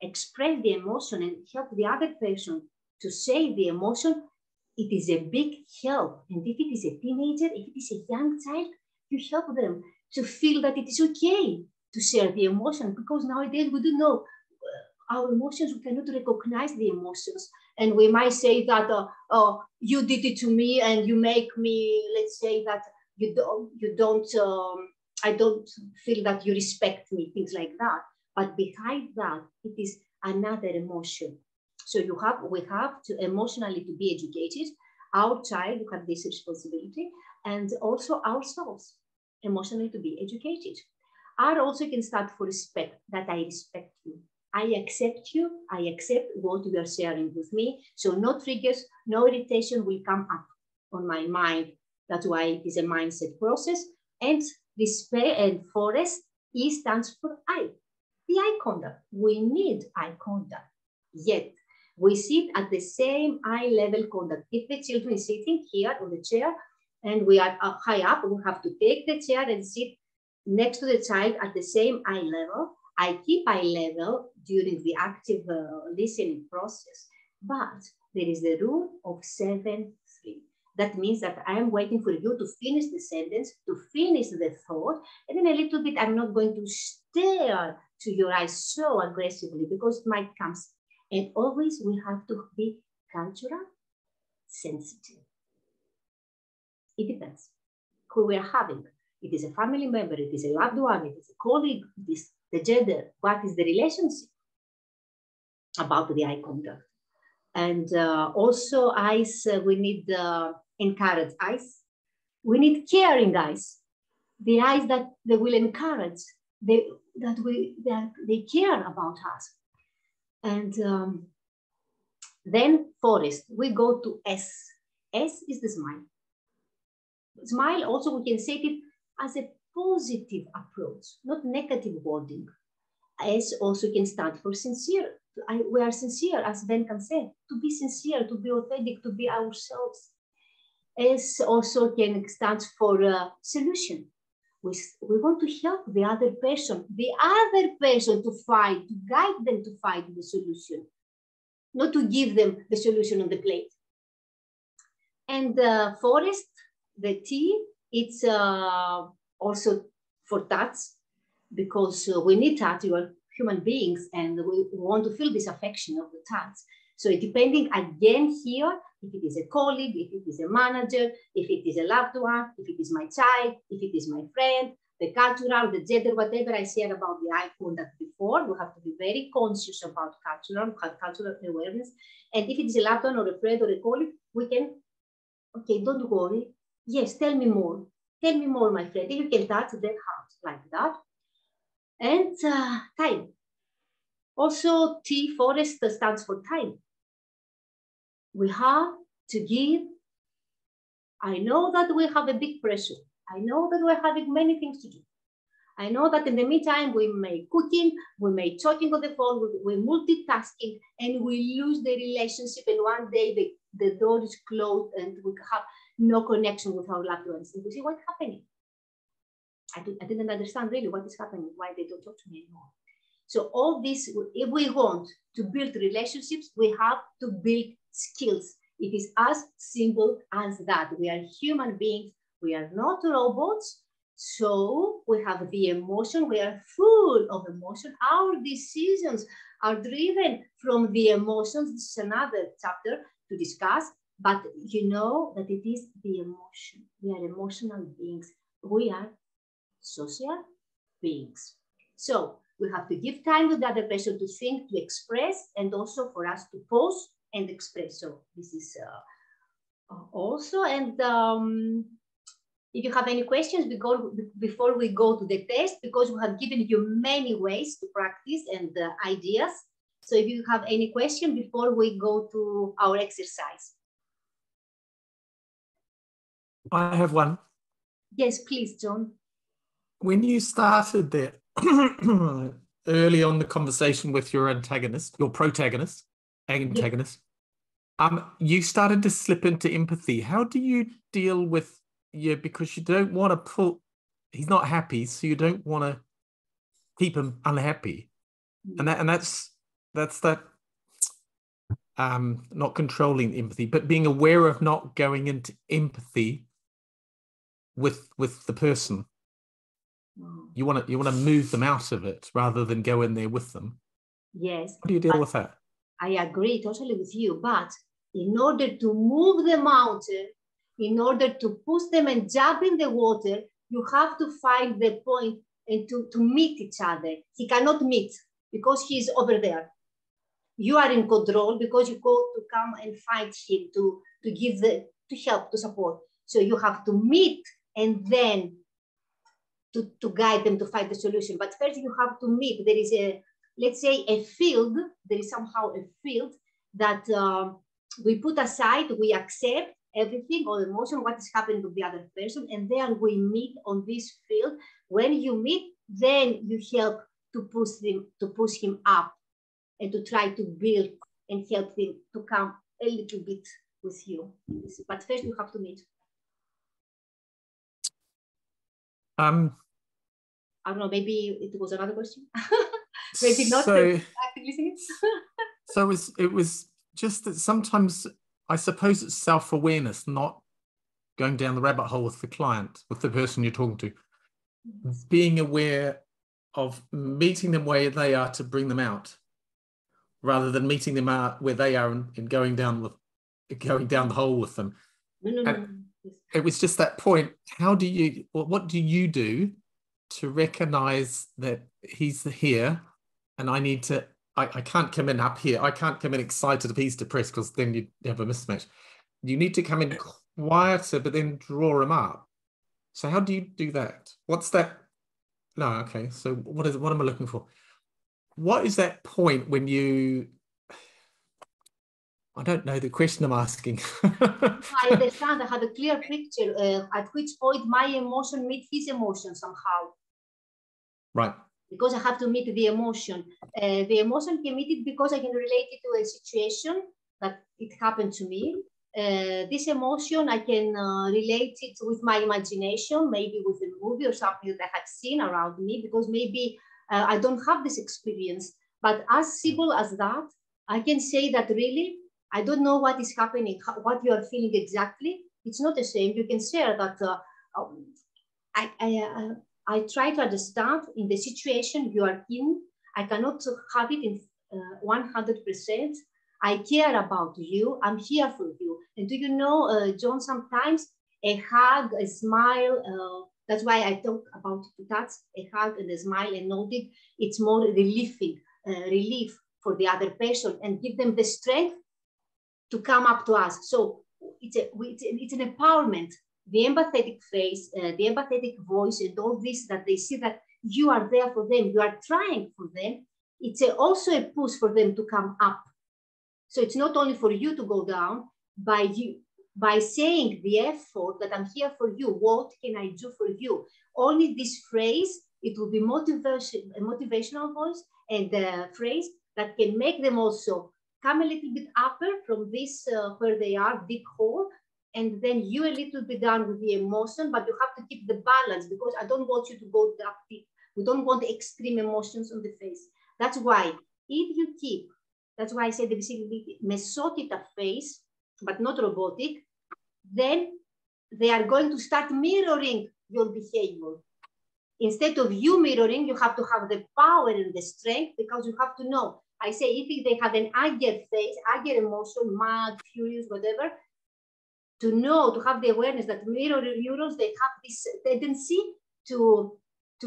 express the emotion and help the other person to say the emotion, it is a big help. And if it is a teenager, if it is a young child, you help them to feel that it is okay to share the emotion, because nowadays we don't know our emotions, we cannot recognize the emotions. And we might say that, oh, you did it to me and you make me, let's say that I don't feel that you respect me, things like that. But behind that, it is another emotion. So we have to emotionally to be educated. Our child, we have this responsibility, and also ourselves, emotionally to be educated. Our also can start for respect, that I respect you. I accept you. I accept what you are sharing with me. So no triggers, no irritation will come up on my mind. That's why it is a mindset process. And respect and forest, E stands for I. The eye contact. We need eye contact. Yet we sit at the same eye level contact. If the children is sitting here on the chair and we are high up, we have to take the chair and sit next to the child at the same eye level. I keep eye level during the active listening process, but there is the rule of 7-3. That means that I am waiting for you to finish the sentence, to finish the thought, and then a little bit, I'm not going to stare to your eyes so aggressively because it might come. And always we have to be cultural sensitive. It depends who we are having. It is a family member, it is a loved one, it is a colleague, it is the gender, what is the relationship about the eye contact. And also eyes, we need encourage eyes. We need caring eyes. The eyes that they will encourage, they care about us. And then forest, we go to S. S is the smile. Smile also, we can say it as a positive approach, not negative wording. S also can stand for sincere. We are sincere, as Venkat said, to be sincere, to be authentic, to be ourselves. S also can stand for solution. We want to help the other person to find, to guide them to find the solution, not to give them the solution on the plate. And forest, the T, it's also for touch, because we need touch. You are human beings, and we want to feel this affection of the touch. So depending again here, if it is a colleague, if it is a manager, if it is a loved one, if it is my child, if it is my friend, the cultural, the gender, whatever I said about the eye contact before, we have to be very conscious about cultural awareness. And if it is a loved one or a friend or a colleague, we can, okay, don't worry. Yes, tell me more. Tell me more, my friend. If you can touch their heart like that. And time. Also, T, forest, stands for time. We have to give. I know that we have a big pressure. I know that we're having many things to do. I know that in the meantime, we may cooking, we may talking on the phone, we multitasking, and we lose the relationship. And one day the door is closed and we have no connection with our loved ones. And we say, what's happening? I didn't understand really what is happening, why they don't talk to me anymore. So all this, if we want to build relationships, we have to build skills. It is as simple as that. We are human beings. We are not robots. So we have the emotion. We are full of emotion. Our decisions are driven from the emotions. This is another chapter to discuss. But you know that it is the emotion. We are emotional beings. We are social beings. So we have to give time to the other person to think, to express, and also for us to pause and express. So this is also, and if you have any questions before we go to the test, because we have given you many ways to practice and ideas. So if you have any question before we go to our exercise. I have one. Yes, please, John. When you started there early on the conversation with your antagonist, your protagonist, antagonist, you started to slip into empathy. How do you deal with because you don't want to put, he's not happy, so you don't want to keep him unhappy. And that's that not controlling empathy, but being aware of not going into empathy with the person. You want to move them out of it rather than go in there with them. Yes. How do you deal with that? I agree totally with you. But in order to move the mountain, in order to push them and jump in the water, you have to find the point and to meet each other. He cannot meet because he is over there. You are in control because you go to come and find him, to give to help, to support. So you have to meet and then to guide them to find the solution. But first you have to meet. There is a, let's say, a field. There is somehow a field that we put aside, we accept everything, all emotion, what is happening to the other person, and then we meet on this field. When you meet, then you help to push him up and to try to build and help him to come a little bit with you. But first you have to meet. I don't know, maybe it was another question. Maybe not. So it was just that sometimes I suppose it's self-awareness, not going down the rabbit hole with the client, with the person you're talking to. Yes. Being aware of meeting them where they are to bring them out, rather than meeting them out where they are and going down the hole with them. No. It was just that point. How do you, what do you do to recognize that he's here and I need to, I can't come in up here. I can't come in excited if he's depressed, because then you have a mismatch. You need to come in quieter, but then draw him up. So how do you do that? What's that? No, okay. So what am I looking for? What is that point when you, I don't know the question I'm asking. I understand. I have a clear picture at which point my emotion meets his emotion somehow. Right. Because I have to meet the emotion. The emotion can meet it because I can relate it to a situation that it happened to me. This emotion, I can relate it with my imagination, maybe with a movie or something that I had seen around me, because maybe I don't have this experience. But as simple as that, I can say that really, I don't know what is happening, what you are feeling exactly. It's not the same. You can share that I try to understand in the situation you are in. I cannot have it in 100%. I care about you. I'm here for you. And do you know, John, sometimes a hug, a smile, that's why I talk about that, a hug and a smile and nodding, it's more relief for the other person and give them the strength to come up to us. So it's an empowerment. The empathetic face, the empathetic voice, and all this, that they see that you are there for them, you are trying for them. It's also a push for them to come up. So it's not only for you to go down, by saying the effort that I'm here for you, what can I do for you? Only this phrase, it will be a motivational voice and a phrase that can make them also come a little bit upper from this, where they are, big hole, and then you a little bit down with the emotion, but you have to keep the balance, because I don't want you to go that deep. We don't want extreme emotions on the face. That's why if you keep, that's why I said the visibility, mesotita face, but not robotic, then they are going to start mirroring your behavior. Instead of you mirroring, you have to have the power and the strength, because you have to know. I say if they have an anger face, anger emotion, mad, furious, whatever, to know, to have the awareness that mirror neurons, they have this tendency to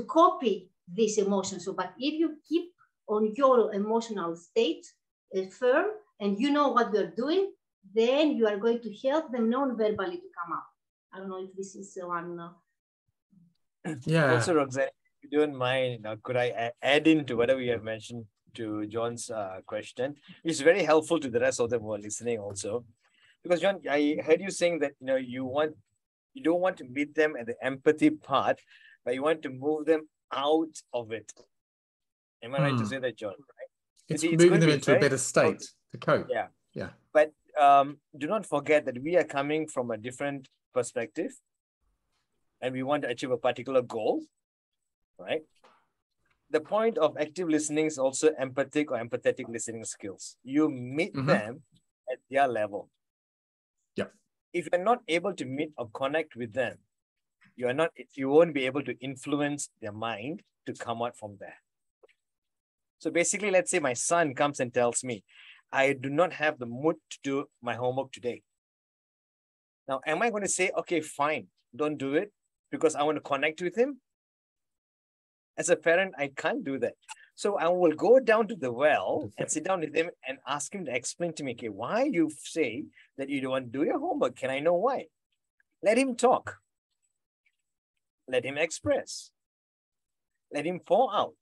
copy this emotion. So, but if you keep on your emotional state firm and you know what you're doing, then you are going to help them non-verbally to come up. I don't know if this is one. Yeah. Also, Roxane, if you don't mind, could I add into whatever you have mentioned to John's question? It's very helpful to the rest of them who are listening also. Because John, I heard you saying that you don't want to meet them at the empathy part, but you want to move them out of it. Am I right to say that, John? Right? It's moving them into a better state to cope. Yeah. Yeah. But do not forget that we are coming from a different perspective, and we want to achieve a particular goal, right? The point of active listening is also empathic or empathetic listening skills. You meet them at their level. If you're not able to meet or connect with them, you won't be able to influence their mind to come out from there. So basically, let's say my son comes and tells me, I do not have the mood to do my homework today. Now, am I going to say, okay, fine, don't do it because I want to connect with him? As a parent, I can't do that. So I will go down to the well and sit down with him and ask him to explain to me, okay, why you say that you don't want to do your homework? Can I know why? Let him talk. Let him express. Let him pour out.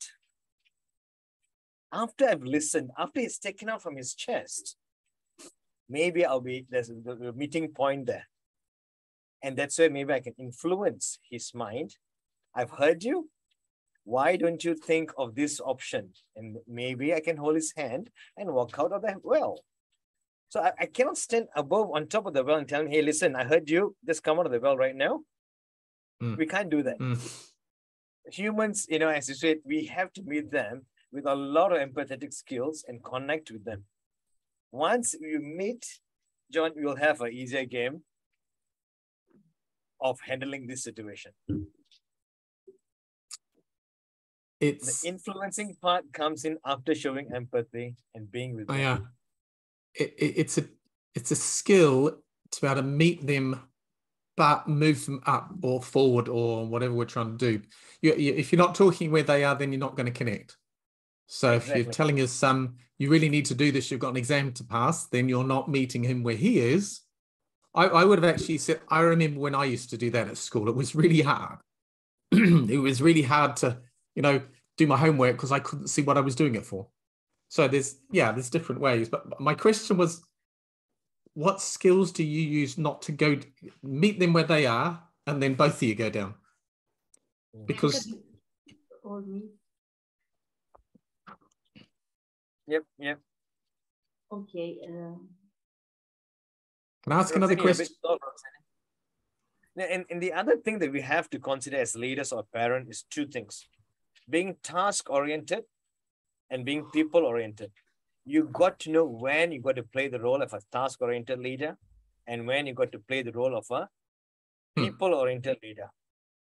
After I've listened, after he's taken out from his chest, maybe there's a meeting point there. And that's where maybe I can influence his mind. I've heard you. Why don't you think of this option? And maybe I can hold his hand and walk out of the well. So I cannot stand above on top of the well and tell him, hey, listen, I heard you. Just come out of the well right now. We can't do that. Humans, as you said, we have to meet them with a lot of empathetic skills and connect with them. Once you meet, John, you'll have an easier game of handling this situation. The influencing part comes in after showing empathy and being with them. Yeah. It's a skill to be able to meet them, but move them up or forward or whatever we're trying to do. If you're not talking where they are, then you're not going to connect. So if you're telling your son, you really need to do this, you've got an exam to pass, then you're not meeting him where he is. I would have actually said, I remember when I used to do that at school, it was really hard. It was really hard to, do my homework because I couldn't see what I was doing it for. So there's different ways. But my question was, what skills do you use not to go meet them where they are and then both of you go down? Because Yep. Okay. Can I ask another question? And the other thing that we have to consider as leaders or parents is two things: being task-oriented and being people-oriented. You got to know when you got to play the role of a task-oriented leader and when you got to play the role of a people-oriented leader.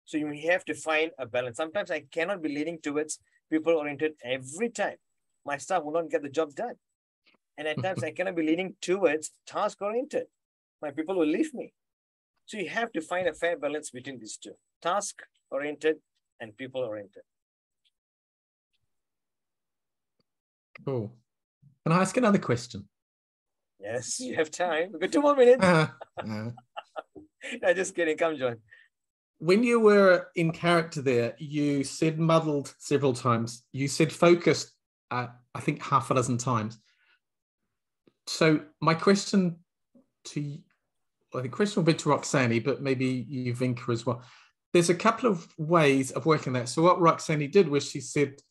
So you have to find a balance. Sometimes I cannot be leaning towards people-oriented every time. My staff will not get the job done. And at times I cannot be leaning towards task-oriented. My people will leave me. So you have to find a fair balance between these two: task-oriented and people-oriented. Cool. Can I ask another question? Yes, you have time. We've got 2 more minutes. No, just kidding. Come, John. When you were in character there, you said muddled several times. You said focused, I think, half a dozen times. So my question to you, the question will be to Roxani, but maybe you, Vinka, as well. There's a couple of ways of working that. So what Roxani did was she said,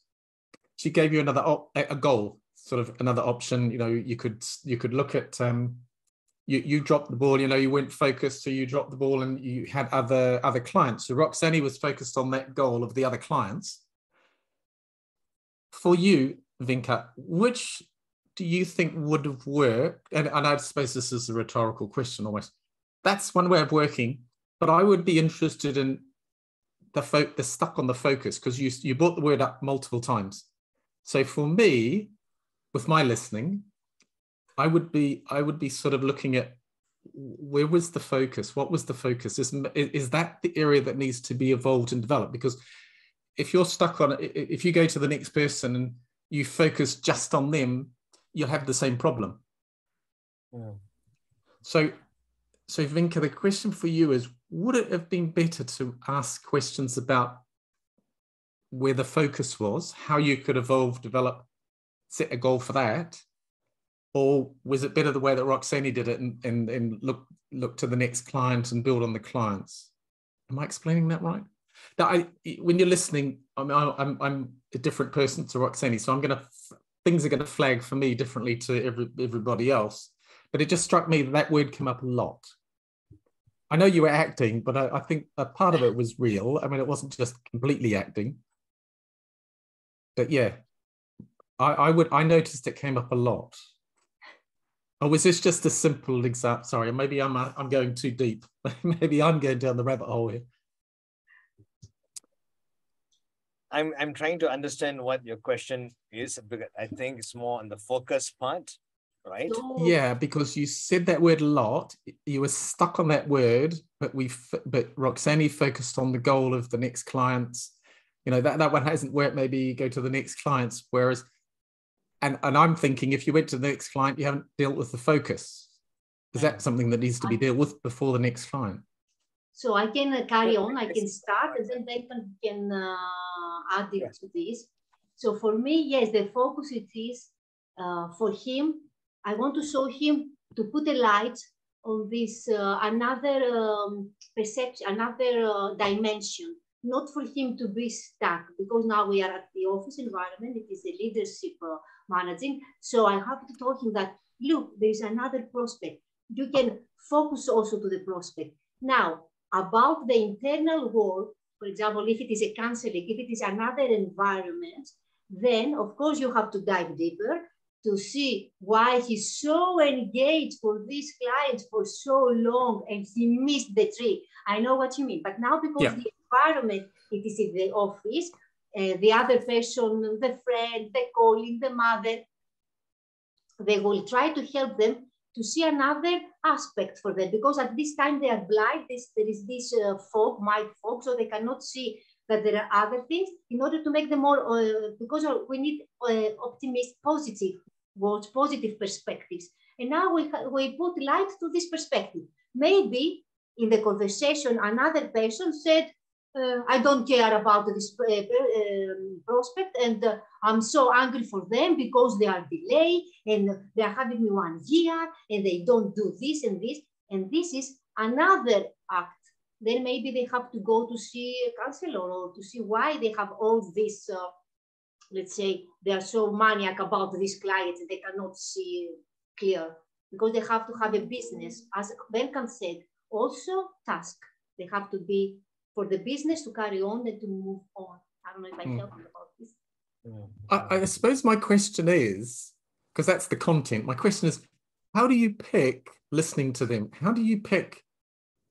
she gave you a goal, sort of another option. You could look at, you dropped the ball, you weren't focused, so you dropped the ball and you had other clients. So Roxani was focused on that goal of the other clients. For you, Vinka, which do you think would have worked? And I suppose this is a rhetorical question almost. That's one way of working, but I would be interested in the stuck on the focus, because you brought the word up multiple times. So for me, with my listening, I would be sort of looking at where was the focus? What was the focus? Is that the area that needs to be evolved and developed? Because if you're stuck on it, if you go to the next person and you focus just on them, you'll have the same problem. Yeah. So Vinka, the question for you is, would it have been better to ask questions about where the focus was, how you could evolve, develop, set a goal for that? Or was it better the way that Roxani did it and look to the next client and build on the clients? Am I explaining that right? Now, when you're listening, I'm a different person to Roxani, so things are going to flag for me differently to everybody else. But it just struck me that word came up a lot. I know you were acting, but I think a part of it was real. I mean, it wasn't just completely acting. But yeah, I noticed it came up a lot. Or was this just a simple example? Sorry, maybe I'm going too deep. Maybe I'm going down the rabbit hole here. I'm trying to understand what your question is, because I think it's more on the focus part. right? So, Yeah, because you said that word a lot. You were stuck on that word, but Roxani focused on the goal of the next clients. You know, that one hasn't worked. Maybe go to the next clients. Whereas, and I'm thinking, if you went to the next client, you haven't dealt with the focus. Is that something that needs to be dealt with before the next client? So I can carry on. I can start, and then Venkat can add it to this. So for me, yes, the focus it is for him. I want to show him to put a light on this another perception, another dimension. Not for him to be stuck, because now we are at the office environment. It is a leadership managing. So I have to tell him that, look, there is another prospect. You can focus also to the prospect. Now, about the internal work, for example, if it is a counseling, if it is another environment, then of course you have to dive deeper to see why he's so engaged for this client for so long and he missed the trick. I know what you mean, but now because the environment, it is in the office, the other person, the friend, the colleague, the mother, they will try to help them to see another aspect for them, because at this time they are blind. There is this fog, mind fog, so they cannot see that there are other things, in order to make them more, because we need optimistic, positive words, positive perspectives. And now we put light to this perspective. Maybe in the conversation, another person said, I don't care about this prospect, and I'm so angry for them because they are delayed and they are having me 1 year and they don't do this and this. And this is another act. Then maybe they have to go to see a counselor or to see why they have all this, let's say, they are so maniac about these clients and they cannot see clear, because they have to have a business. As Venkat said, also task. They have to be for the business to carry on and to move on. I don't know if I helped about this. I suppose my question is, because that's the content, my question is, how do you pick, listening to them, how do you pick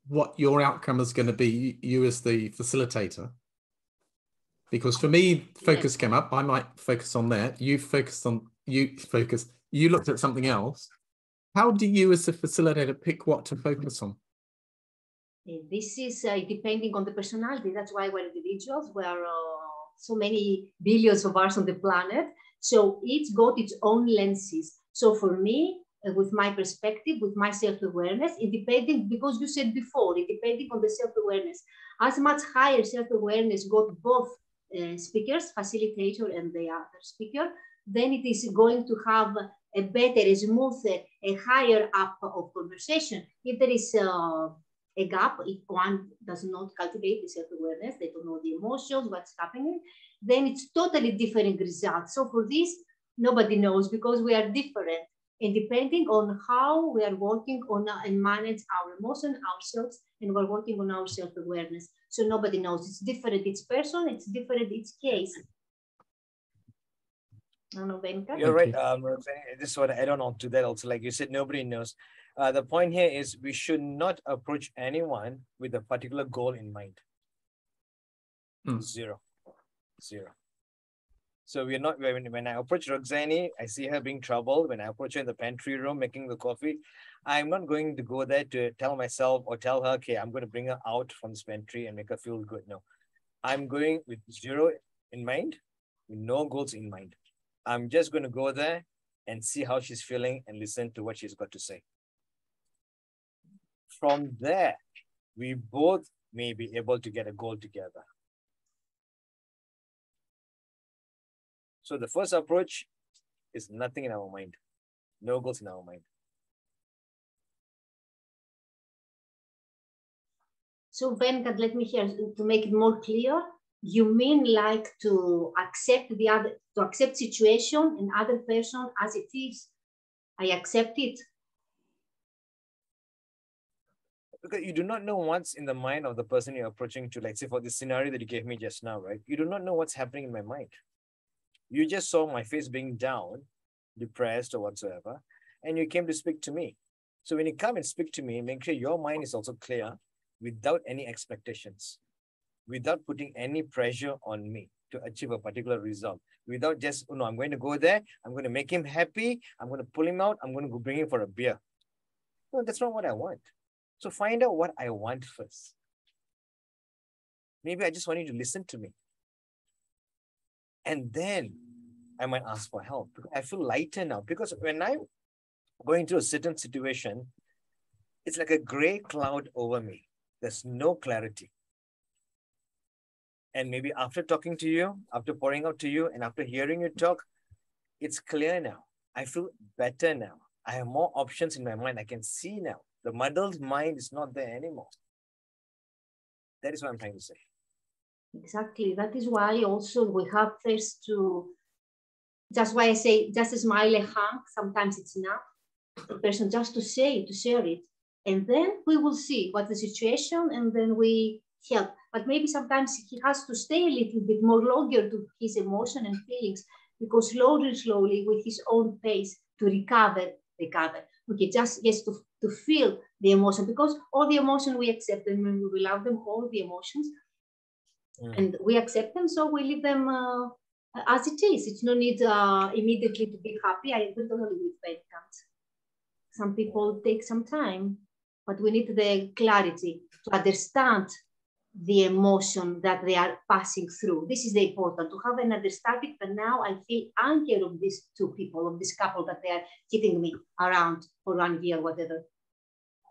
what your outcome is going to be, you as the facilitator? Because for me, focus came up. I might focus on that. You looked at something else. How do you as a facilitator pick what to focus on? This is depending on the personality. That's why we're individuals. We're so many billions of us on the planet. So each got its own lenses. So for me, with my perspective, with my self-awareness, it depending, because you said before, it depending on the self-awareness. As much higher self-awareness got both speakers, facilitator and the other speaker, then it is going to have a better, a smoother, a higher up of conversation. If there is a gap, if one does not cultivate the self-awareness, they don't know the emotions, what's happening, then it's totally different results. So for this, nobody knows, because we are different. And depending on how we are working on and manage our emotion, ourselves, and we're working on our self-awareness. So nobody knows. It's different each person, it's different each case. I don't know, Venkat? You're right. This is what I add on to that also. Like you said, nobody knows. The point here is we should not approach anyone with a particular goal in mind. Zero. So we're not, when I approach Roxani, I see her being troubled. When I approach her in the pantry room making the coffee, I'm not going to go there to tell myself or tell her, okay, I'm going to bring her out from this pantry and make her feel good. No, I'm going with zero in mind, with no goals in mind. I'm just going to go there and see how she's feeling and listen to what she's got to say. From there, we both may be able to get a goal together. So the first approach is nothing in our mind, no goals in our mind. So Venkat, let me hear, to make it more clear, you mean like to accept the other, to accept situation and other person as it is? I accept it. Because you do not know what's in the mind of the person you're approaching to, like say for this scenario that you gave me just now, right? You do not know what's happening in my mind. You just saw my face being down, depressed or whatsoever, and you came to speak to me. So when you come and speak to me, make sure your mind is also clear without any expectations, without putting any pressure on me. to achieve a particular result without just, oh, no, I'm going to go there, I'm going to make him happy, I'm going to pull him out, I'm going to go bring him for a beer. No, that's not what I want. So find out what I want first. Maybe I just want you to listen to me. And then I might ask for help. Because I feel lighter now. Because when I'm going through a certain situation, it's like a gray cloud over me. There's no clarity. And maybe after talking to you, after pouring out to you, and after hearing you talk, it's clear now. I feel better now. I have more options in my mind. I can see now. The muddled mind is not there anymore. That is what I'm trying to say. Exactly. That is why also we have first to, that's why I say just a smile, a hug, sometimes it's enough. The person just to say, to share it. And then we will see what the situation, and then we help. But maybe sometimes he has to stay a little bit more longer to his emotion and feelings, because slowly with his own pace to recover. Okay, just yes, to feel the emotion, because all the emotion we accept them and we love them, all the emotions, and we accept them, so we leave them as it is. It's no need immediately to be happy. I agree totally with Venkat. Some people take some time, but we need the clarity to understand the emotion that they are passing through. This is the important, to have an understanding that now I feel anger of these two people, of this couple that they are keeping me around for 1 year, whatever.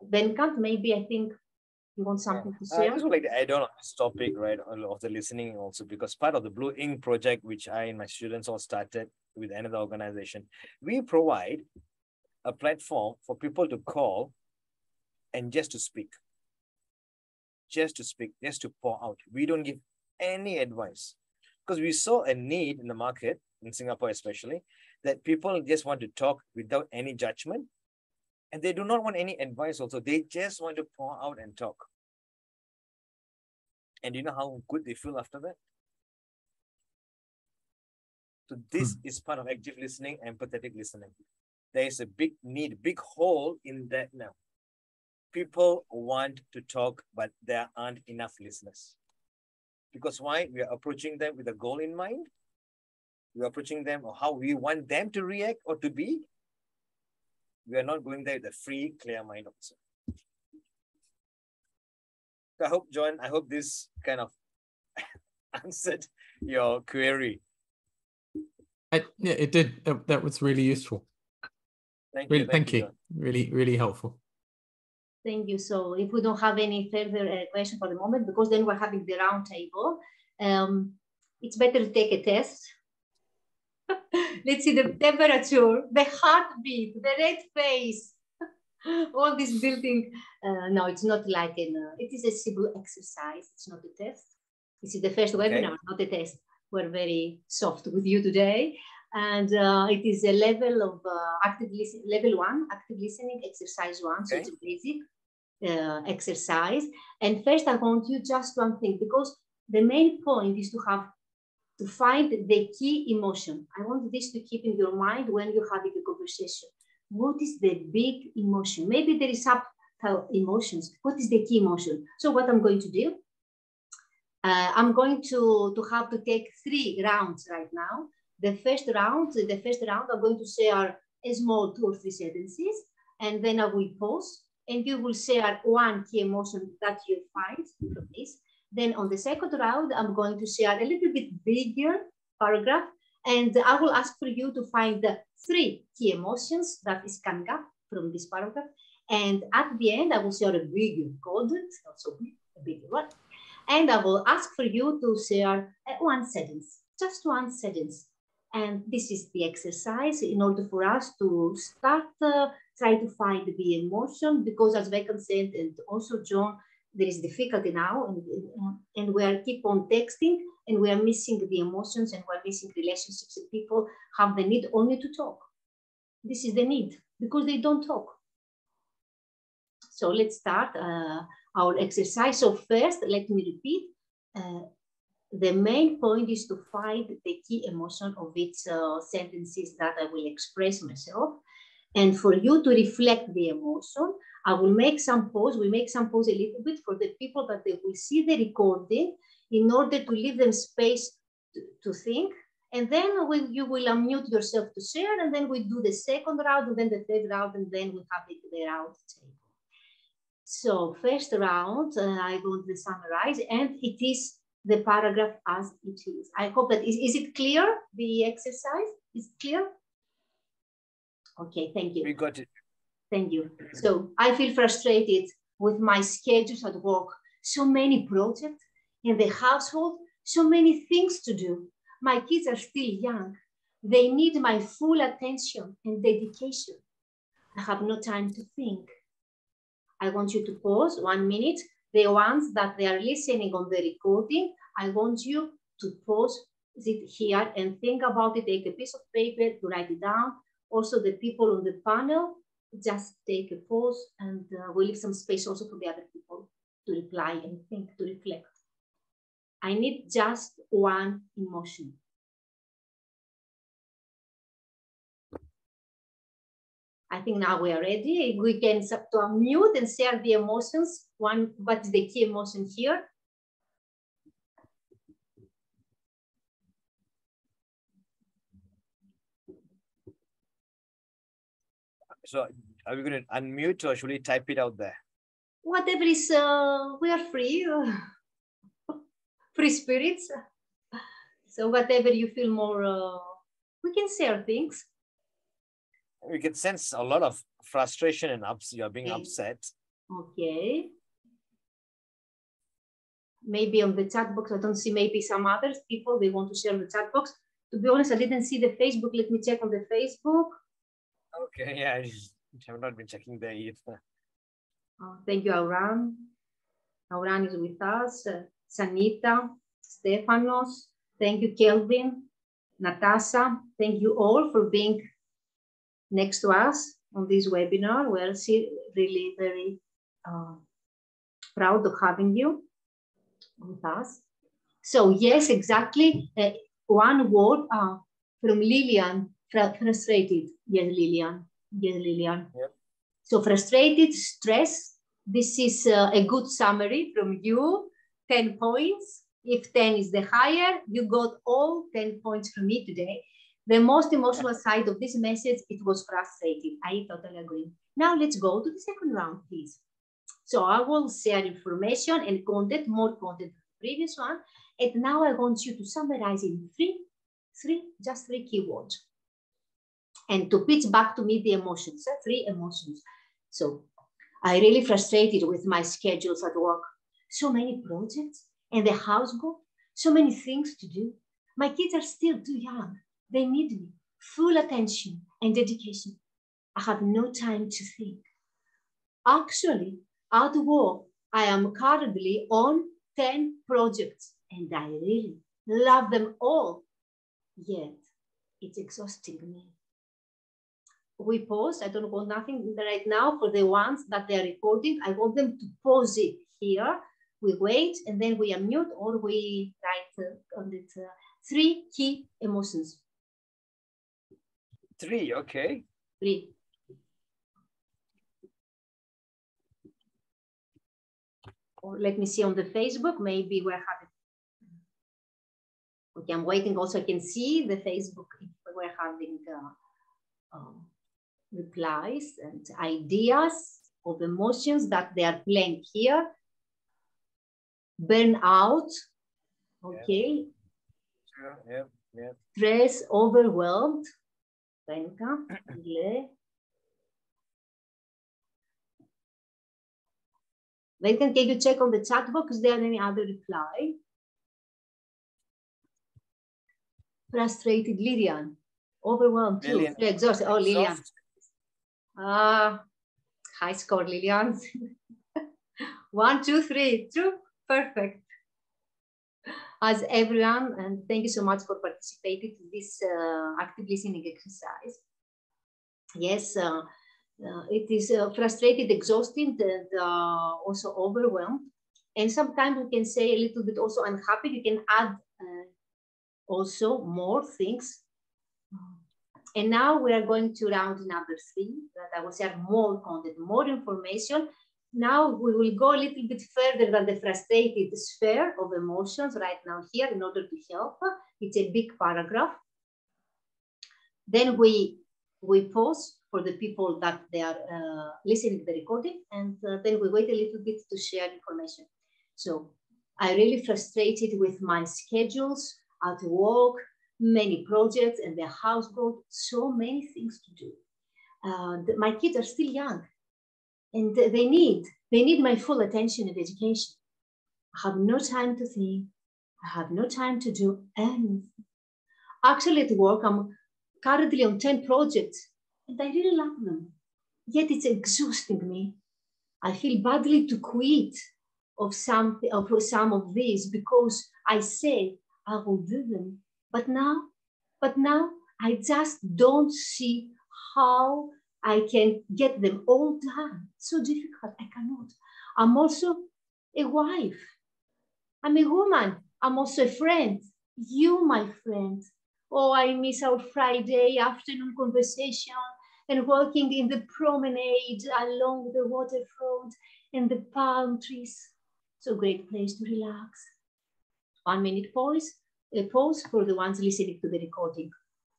Venkat, maybe I think you want something to share? I just would like to add on this topic, right, of the listening also, because part of the Blue Ink project, which I and my students all started with another organization, we provide a platform for people to call and just to speak. Just to speak, just to pour out. We don't give any advice, because we saw a need in the market, in Singapore especially, that people just want to talk without any judgment, and they do not want any advice also. They just want to pour out and talk. And you know how good they feel after that? So this is part of active listening, empathetic listening. There is a big need, big hole in that now. People want to talk, but there aren't enough listeners. Because why? We are approaching them with a goal in mind. We are approaching them or how we want them to react or to be. We are not going there with a free, clear mind also. So I hope, John, this kind of answered your query. Yeah, it did. That was really useful. Thank you. Thank you. Really, really helpful. Thank you. So if we don't have any further question for the moment, because then we're having the round table, it's better to take a test. Let's see the temperature, the heartbeat, the red face, all this building. No, it's not like it is a simple exercise. It's not a test. This is the first webinar, not a test. We're very soft with you today. And it is a level of level 1, active listening, exercise 1. So it's a basic exercise. And first, I want you just one thing, because the main point is to find the key emotion. I want this to keep in your mind when you're having a conversation. What is the big emotion? Maybe there is subtle emotions. What is the key emotion? So what I'm going to do, I'm going to have to take 3 rounds right now. The first round, I'm going to share a small 2 or 3 sentences, and then I will pause, and you will share one key emotion that you find from this. Then on the second round, I'm going to share a little bit bigger paragraph, and I will ask for you to find the 3 key emotions that is coming up from this paragraph. And at the end, I will share a bigger coded, not so big, a bigger one. And I will ask for you to share one sentence, just one sentence. And this is the exercise in order for us to start, try to find the emotion, because as Venkat said, and also John, there is difficulty now, and we are keep on texting, and we are missing the emotions, and we're missing relationships, and people have the need only to talk. This is the need, because they don't talk. So let's start our exercise. So first, let me repeat. The main point is to find the key emotion of each sentences that I will express myself. And for you to reflect the emotion, I will make some pause. We make some pause a little bit for the people that they will see the recording, in order to leave them space to think. And then you will unmute yourself to share, and then we do the second round, and then the third round, and then we have the round table. So first round, I'm going to summarize, and it is the paragraph as it is. I hope that, is it clear, the exercise? Is it clear? Okay, thank you. We got it. Thank you. So I feel frustrated with my schedules at work, so many projects in the household, so many things to do. My kids are still young. They need my full attention and dedication. I have no time to think. I want you to pause 1 minute. The ones that they are listening on the recording, I want you to pause it here and think about it. Take a piece of paper to write it down. Also, the people on the panel, just take a pause, and we'll leave some space also for the other people to reply and think, to reflect. I need just one emotion. I think now we are ready. We can to unmute and share the emotions. One, what is the key emotion here? So are we going to unmute, or should we type it out there? Whatever is, we are free. Free spirits. So whatever you feel more, we can share things. We can sense a lot of frustration and you're being upset. Okay. Maybe on the chat box, I don't see, maybe some others people, they want to share the chat box. To be honest, I didn't see the Facebook. Let me check on the Facebook. Okay, yeah, I have not been checking there either. Oh, thank you, Auran. Auran is with us. Sanita, Stefanos. Thank you, Kelvin, Natasha. Thank you all for being next to us on this webinar. We're really very proud of having you with us. So yes, exactly. One word from Lilian, frustrated. Yes, Lilian. Yes, Lilian. Yep. So frustrated, stress. This is a good summary from you. 10 points. If 10 is the higher, you got all 10 points from me today. The most emotional side of this message, it was frustrating. I totally agree. Now let's go to the second round, please. So I will share information and content, more content than the previous one. And now I want you to summarize in just three keywords. And to pitch back to me the emotions, 3 emotions. So I really frustrated with my schedules at work. So many projects and the household, so many things to do. My kids are still too young. They need me, full attention and dedication. I have no time to think. Actually, at work, I am currently on 10 projects and I really love them all. Yet, it's exhausting me. We pause. I don't want nothing right now for the ones that they are recording. I want them to pause it here. We wait and then we unmute or we write on it 3 key emotions. 3, okay. 3. Or let me see on the Facebook, maybe we're having. Okay, I'm waiting also, I can see the Facebook if we're having replies and ideas of emotions that they are playing here. Burnout, okay. Yeah. Stress, overwhelmed. Venka, Venka, can you check on the chat box? Is there any other reply? Frustrated, Lilian. Overwhelmed too. Lilian. Exhausted. Oh, Lilian. High score, Lilian. 1, 2, 3. True. Perfect. As everyone, and thank you so much for participating in this active listening exercise. Yes, it is frustrated, exhausted, and also overwhelmed. And sometimes we can say a little bit also unhappy. You can add also more things. And now we are going to round number 3, that I will share more content, more information. Now we will go a little bit further than the frustrated sphere of emotions right now here in order to help. It's a big paragraph. Then we pause for the people that they are listening to the recording, and then we wait a little bit to share information. So I'm really frustrated with my schedules at work, many projects and the household, so many things to do. My kids are still young and they need my full attention and education. I have no time to think. I have no time to do anything. Actually at work, I'm currently on 10 projects and I really love them. Yet it's exhausting me. I feel badly to quit of some of these because I say I will do them. But now I just don't see how I can get them all done. It's so difficult, I cannot. I'm also a wife. I'm a woman. I'm also a friend. You, my friend. Oh, I miss our Friday afternoon conversation and walking in the promenade along the waterfront and the palm trees. It's a great place to relax. 1 minute pause, a pause for the ones listening to the recording.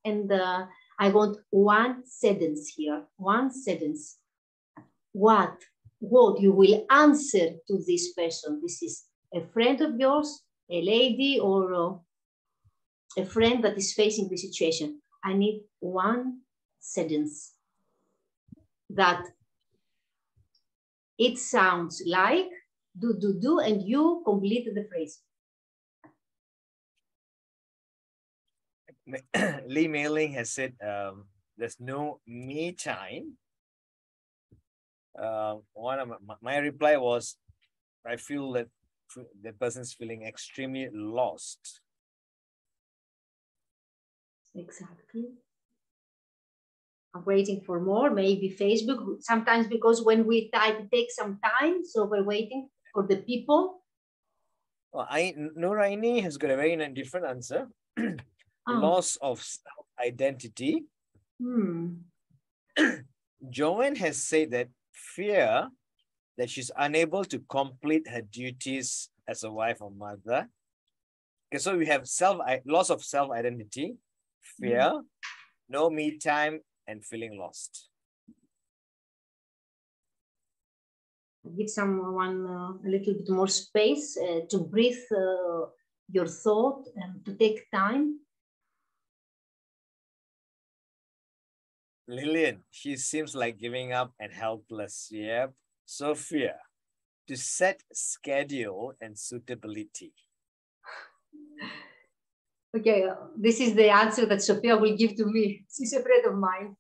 And I want one sentence here, one sentence. What you will answer to this person? This is a friend of yours, a lady, or a friend that is facing the situation. I need one sentence that it sounds like do, and you complete the phrase. Lee Mailing has said there's no me time. One of my reply was, I feel that the person's feeling extremely lost. Exactly. I'm waiting for more, maybe Facebook, sometimes because when we type, it takes some time. So we're waiting for the people. Well, Noraini has got a very different answer. Loss of identity. Joanne has said that fear that she's unable to complete her duties as a wife or mother. Okay, so we have loss of self-identity, fear, no me time, and feeling lost. Give someone a little bit more space to breathe your thought and to take time. Lillian, she seems like giving up and helpless. Yep. Sophia, to set schedule and suitability. Okay, this is the answer that Sophia will give to me. She's a friend of mine.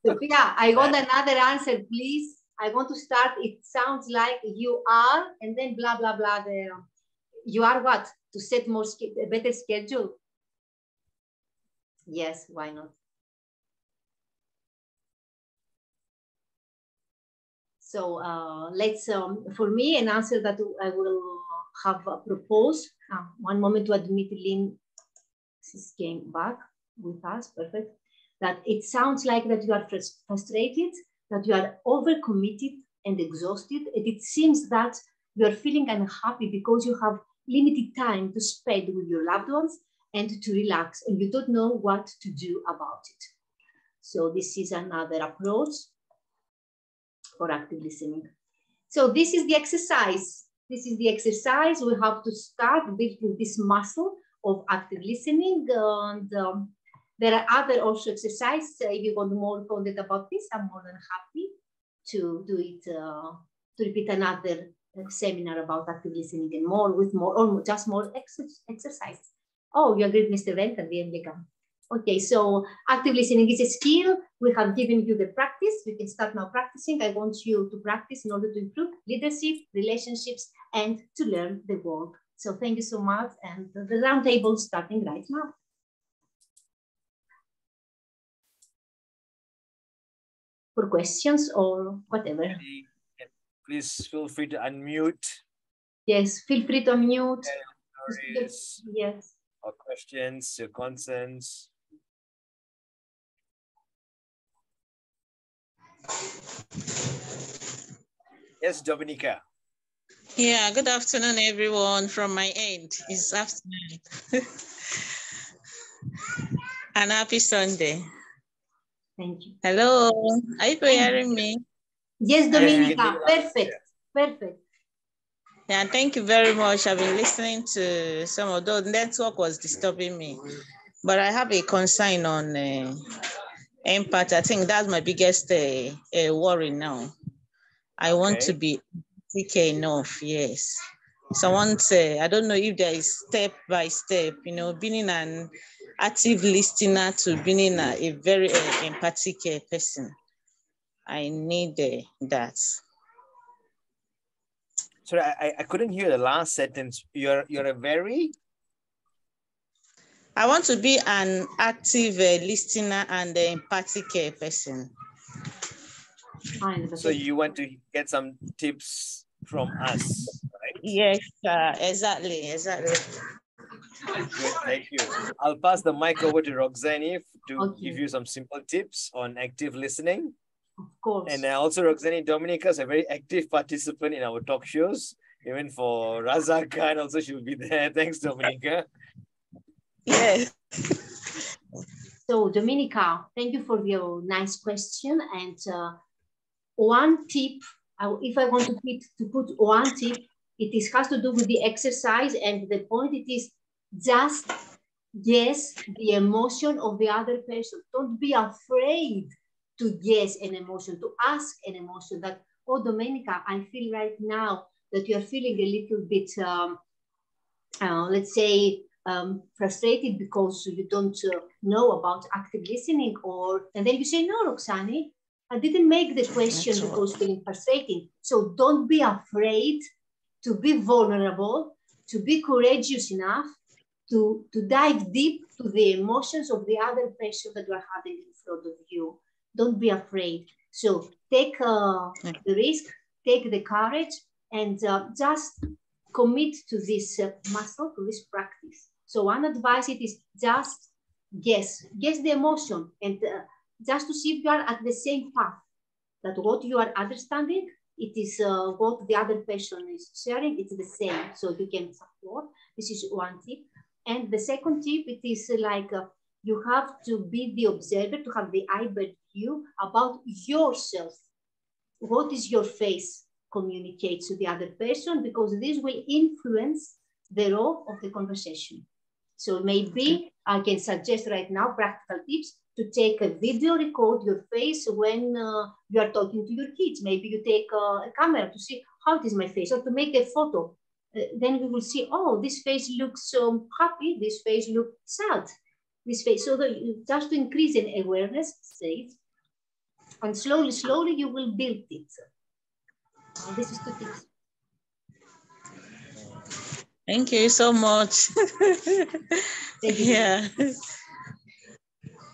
Sophia, I want another answer, please. I want to start. It sounds like you are, and then blah, blah, blah. You are what? To set a better schedule? Yes, why not? So let's, for me, an answer that I will have proposed. One moment to admit Lynn, this came back with us, perfect. That it sounds like that you are frustrated, that you are overcommitted and exhausted. And it seems that you are feeling unhappy because you have limited time to spend with your loved ones and to relax, and you don't know what to do about it. So this is another approach for active listening. So this is the exercise. This is the exercise. We have to start building this muscle of active listening. And there are other also exercises. If you want more content about this, I'm more than happy to do it, to repeat another seminar about active listening and more with more, or just more exercise. Oh, you agree, Mr. Venkat V.M. Lingam. Okay, so active listening is a skill. We have given you the practice. You can start now practicing. I want you to practice in order to improve leadership, relationships, and to learn the world. So thank you so much. And the round table is starting right now. For questions or whatever. Please feel free to unmute. Yes, feel free to unmute. Yes. Or questions, your concerns. Yes, Dominica. Yeah, good afternoon, everyone. From my end, it's afternoon. And happy Sunday. Thank you. Hello, are you hearing me? Yes, Dominica, perfect, perfect. Yeah, thank you very much. I've been listening to some of those. Network was disturbing me, but I have a concern on empathy. I think that's my biggest worry now. I want to be empathic enough, yes. So I want to, I don't know if there is step by step, you know, being an active listener to being a very empathic person. I need that. Sorry, I couldn't hear the last sentence. You're a very... I want to be an active listener and empathic person. So you want to get some tips from us, right? Yes, exactly. Good, thank you. I'll pass the mic over to Roxani to give you some simple tips on active listening. Of course. And also Roxani, Dominica is a very active participant in our talk shows. Even for Razaka, and also she'll be there. Thanks, Dominica. Yes. So, Dominica, thank you for your nice question. And one tip, if I want to put one tip, has to do with the exercise, and the point it is just guess the emotion of the other person. Don't be afraid to guess an emotion, to ask an emotion that, oh, Domenica, I feel right now that you're feeling a little bit, let's say, frustrated because you don't know about active listening, and then you say, no, Roxani, I didn't make the question because feeling frustrating. So don't be afraid to be vulnerable, to be courageous enough to dive deep to the emotions of the other person that you are having in front of you. Don't be afraid. So take the risk, take the courage, and just commit to this muscle, to this practice. So one advice it is just guess the emotion, and just to see if you are at the same path, that what you are understanding, it is what the other person is sharing, it's the same, so you can support. This is one tip. And the second tip, it is like you have to be the observer, to have the eyebird view about yourself. What is your face communicate to the other person, because this will influence the role of the conversation. So maybe I can suggest right now practical tips to take a video, record your face when you are talking to your kids. Maybe you take a camera to see how is my face, or to make a photo. Then we will see, oh, this face looks happy, this face looks sad, this face. So just to increase an awareness state, and slowly you will build it. This is 2 tips. Thank you so much. Thank you. Yeah.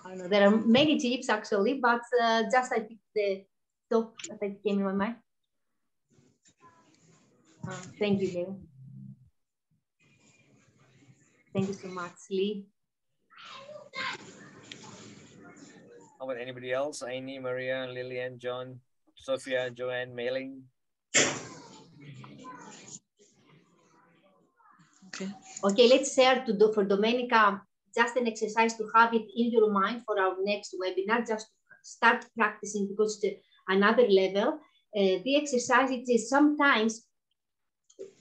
I know there are many tips actually, but just I picked the top that came in my mind. Thank you, Leo. Thank you so much, Lee. How about anybody else? Aini, Maria, Lillian, John, Sophia, Joanne, Mailing. Okay, let's share for Domenica just an exercise to have it in your mind for our next webinar, just to start practicing, because it's another level. The exercise, it is sometimes,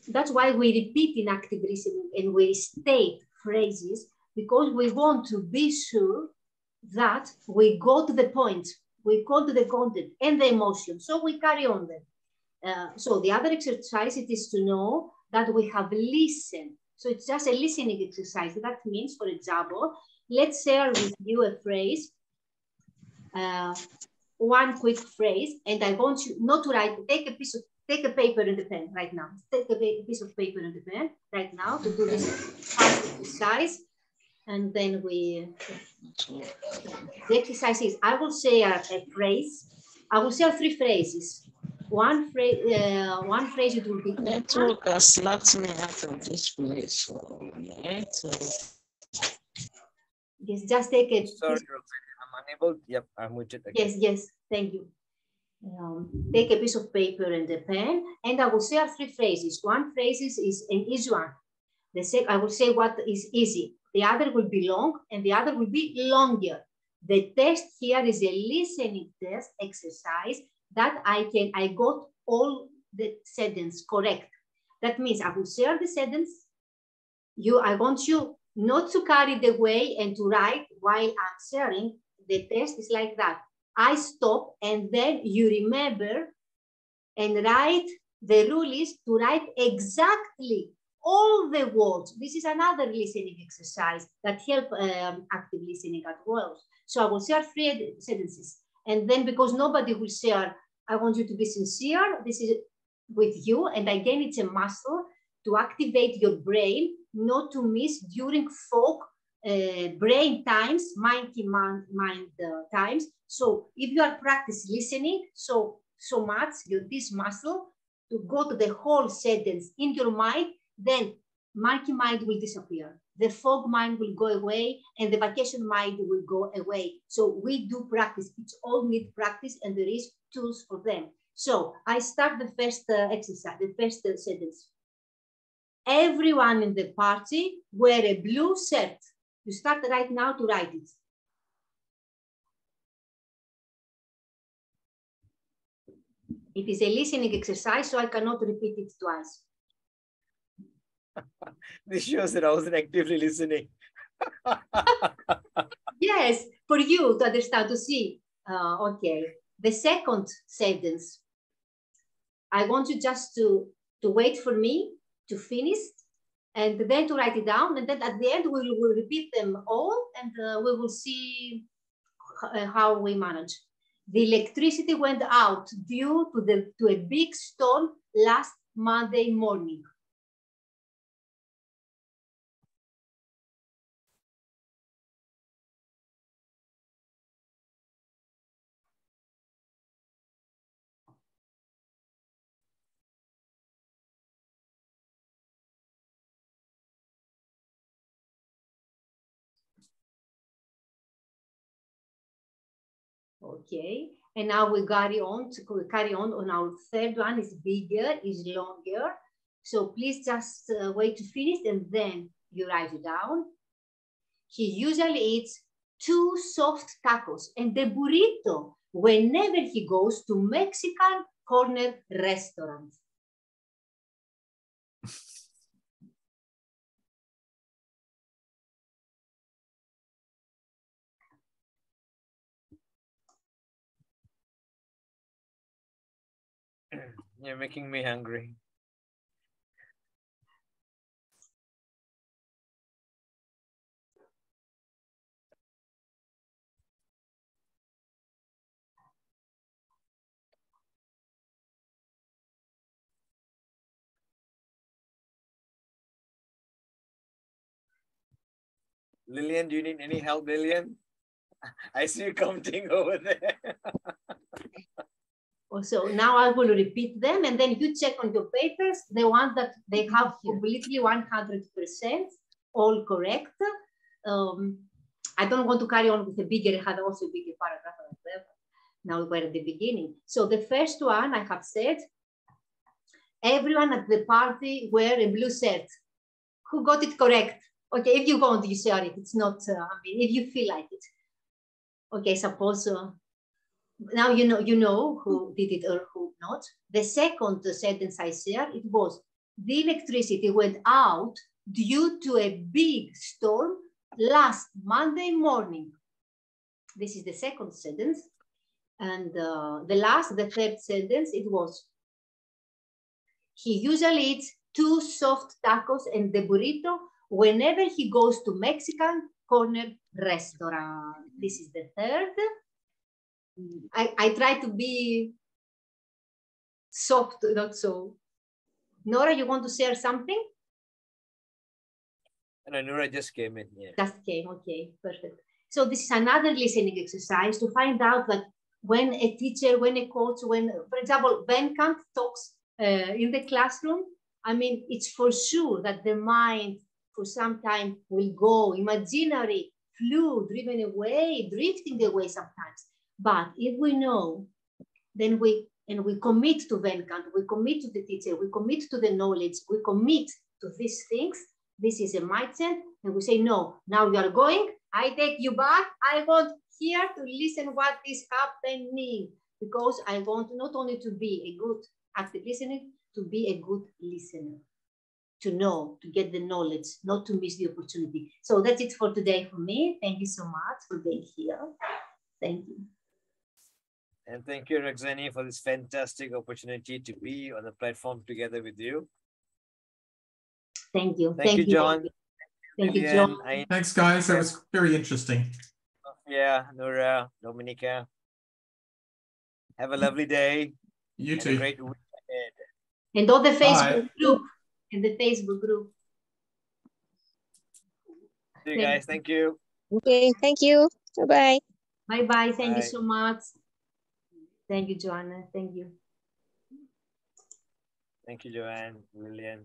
that's why we repeat in active listening and we state phrases, because we want to be sure that we go to the point, we go to the content and the emotion, so we carry on them. So the other exercise, it is to know that we have listened. So it's just a listening exercise. That means, for example, let's share with you a phrase, one quick phrase, and I want you not to write, take a paper and a pen right now. Take a piece of paper and a pen right now to do this fast exercise. And then the exercise is, I will share a phrase. I will share 3 phrases. One phrase it will be. Network has locked me out of this place. Yes, just take it. Sorry, Roxane, I'm unable. Yep, I'm muted again. Yes, thank you. take a piece of paper and a pen, and I will share 3 phrases. One phrase is an easy one. The second, I will say what is easy. The other will be long, and the other will be longer. The test here is a listening test exercise that I got all the sentence correct. That means I will share the sentence. I want you not to carry the way and to write while I'm sharing. The test is like that. I stop, and then you remember and write. The rule is to write exactly all the words. This is another listening exercise that help active listening as well. So I will share 3 sentences. And then because nobody will share, I want you to be sincere. This is with you. And again, it's a muscle to activate your brain, not to miss during fog brain times, mind times. So if you are practice listening so much, this muscle to go to the whole sentence in your mind, then monkey mind will disappear. The fog mind will go away, and the vacation mind will go away. So we do practice. It's all need practice, and there is tools for them. So I start the first exercise, the first sentence. Everyone in the party wear a blue shirt. You start right now to write it. It is a listening exercise, so I cannot repeat it twice. This shows that I wasn't actively listening. Yes, for you to understand, to see. Okay. The second sentence, I want you just to wait for me to finish and then to write it down. And then at the end, we will repeat them all, and we will see how we manage. The electricity went out due to a big storm last Monday morning. Okay, and now we carry on on our third one. Is bigger, is longer. So please just wait to finish, and then you write it down. He usually eats 2 soft tacos and a burrito whenever he goes to Mexican corner restaurants. You're making me hungry. Lillian, do you need any help, Lillian? I see you counting over there. So now I will repeat them, and then you check on your papers, the ones that they have completely 100% all correct. I don't want to carry on with a bigger, I had also a bigger paragraph as well. Now we're at the beginning. So the first one I have said, everyone at the party wear a blue shirt. Who got it correct? Okay, if you want, you share it. It's not, I mean, if you feel like it. Okay, suppose, now you know who did it or who not. The second sentence I shared, it was, the electricity went out due to a big storm last Monday morning. This is the second sentence. And the third sentence, it was, he usually eats 2 soft tacos and the burrito whenever he goes to Mexican corner restaurant. This is the third. I try to be soft, not so. Nora, you want to share something? No, Nora just came in. Yeah. Just came, okay, perfect. So this is another listening exercise to find out that when a teacher, when a coach, when, for example, Venkat talks in the classroom, I mean, it's for sure that the mind for some time will go imaginary, flew, driven away, drifting away sometimes. But if we know then we commit to Venkat, we commit to the teacher, we commit to the knowledge, we commit to these things. This is a mindset, and we say, no, now you are going, I take you back, I want here to listen what is happening, because I want not only to be a good active listener, to be a good listener, to know, to get the knowledge, not to miss the opportunity. So that's it for today for me. Thank you so much for being here. Thank you. And thank you, Roxani, for this fantastic opportunity to be on the platform together with you. Thank you. Thank you, John. Thank you, John. Thanks, guys. That was very interesting. Yeah, Nora, Dominica. Have a lovely day. You too. And a great week ahead. And all the Facebook Bye. group. And the Facebook group. See you guys. Thank you. Okay, thank you. Bye-bye. Bye-bye. Thank you Bye. so much. Thank you, Joanna. Thank you. Thank you, Joanne, Lillian.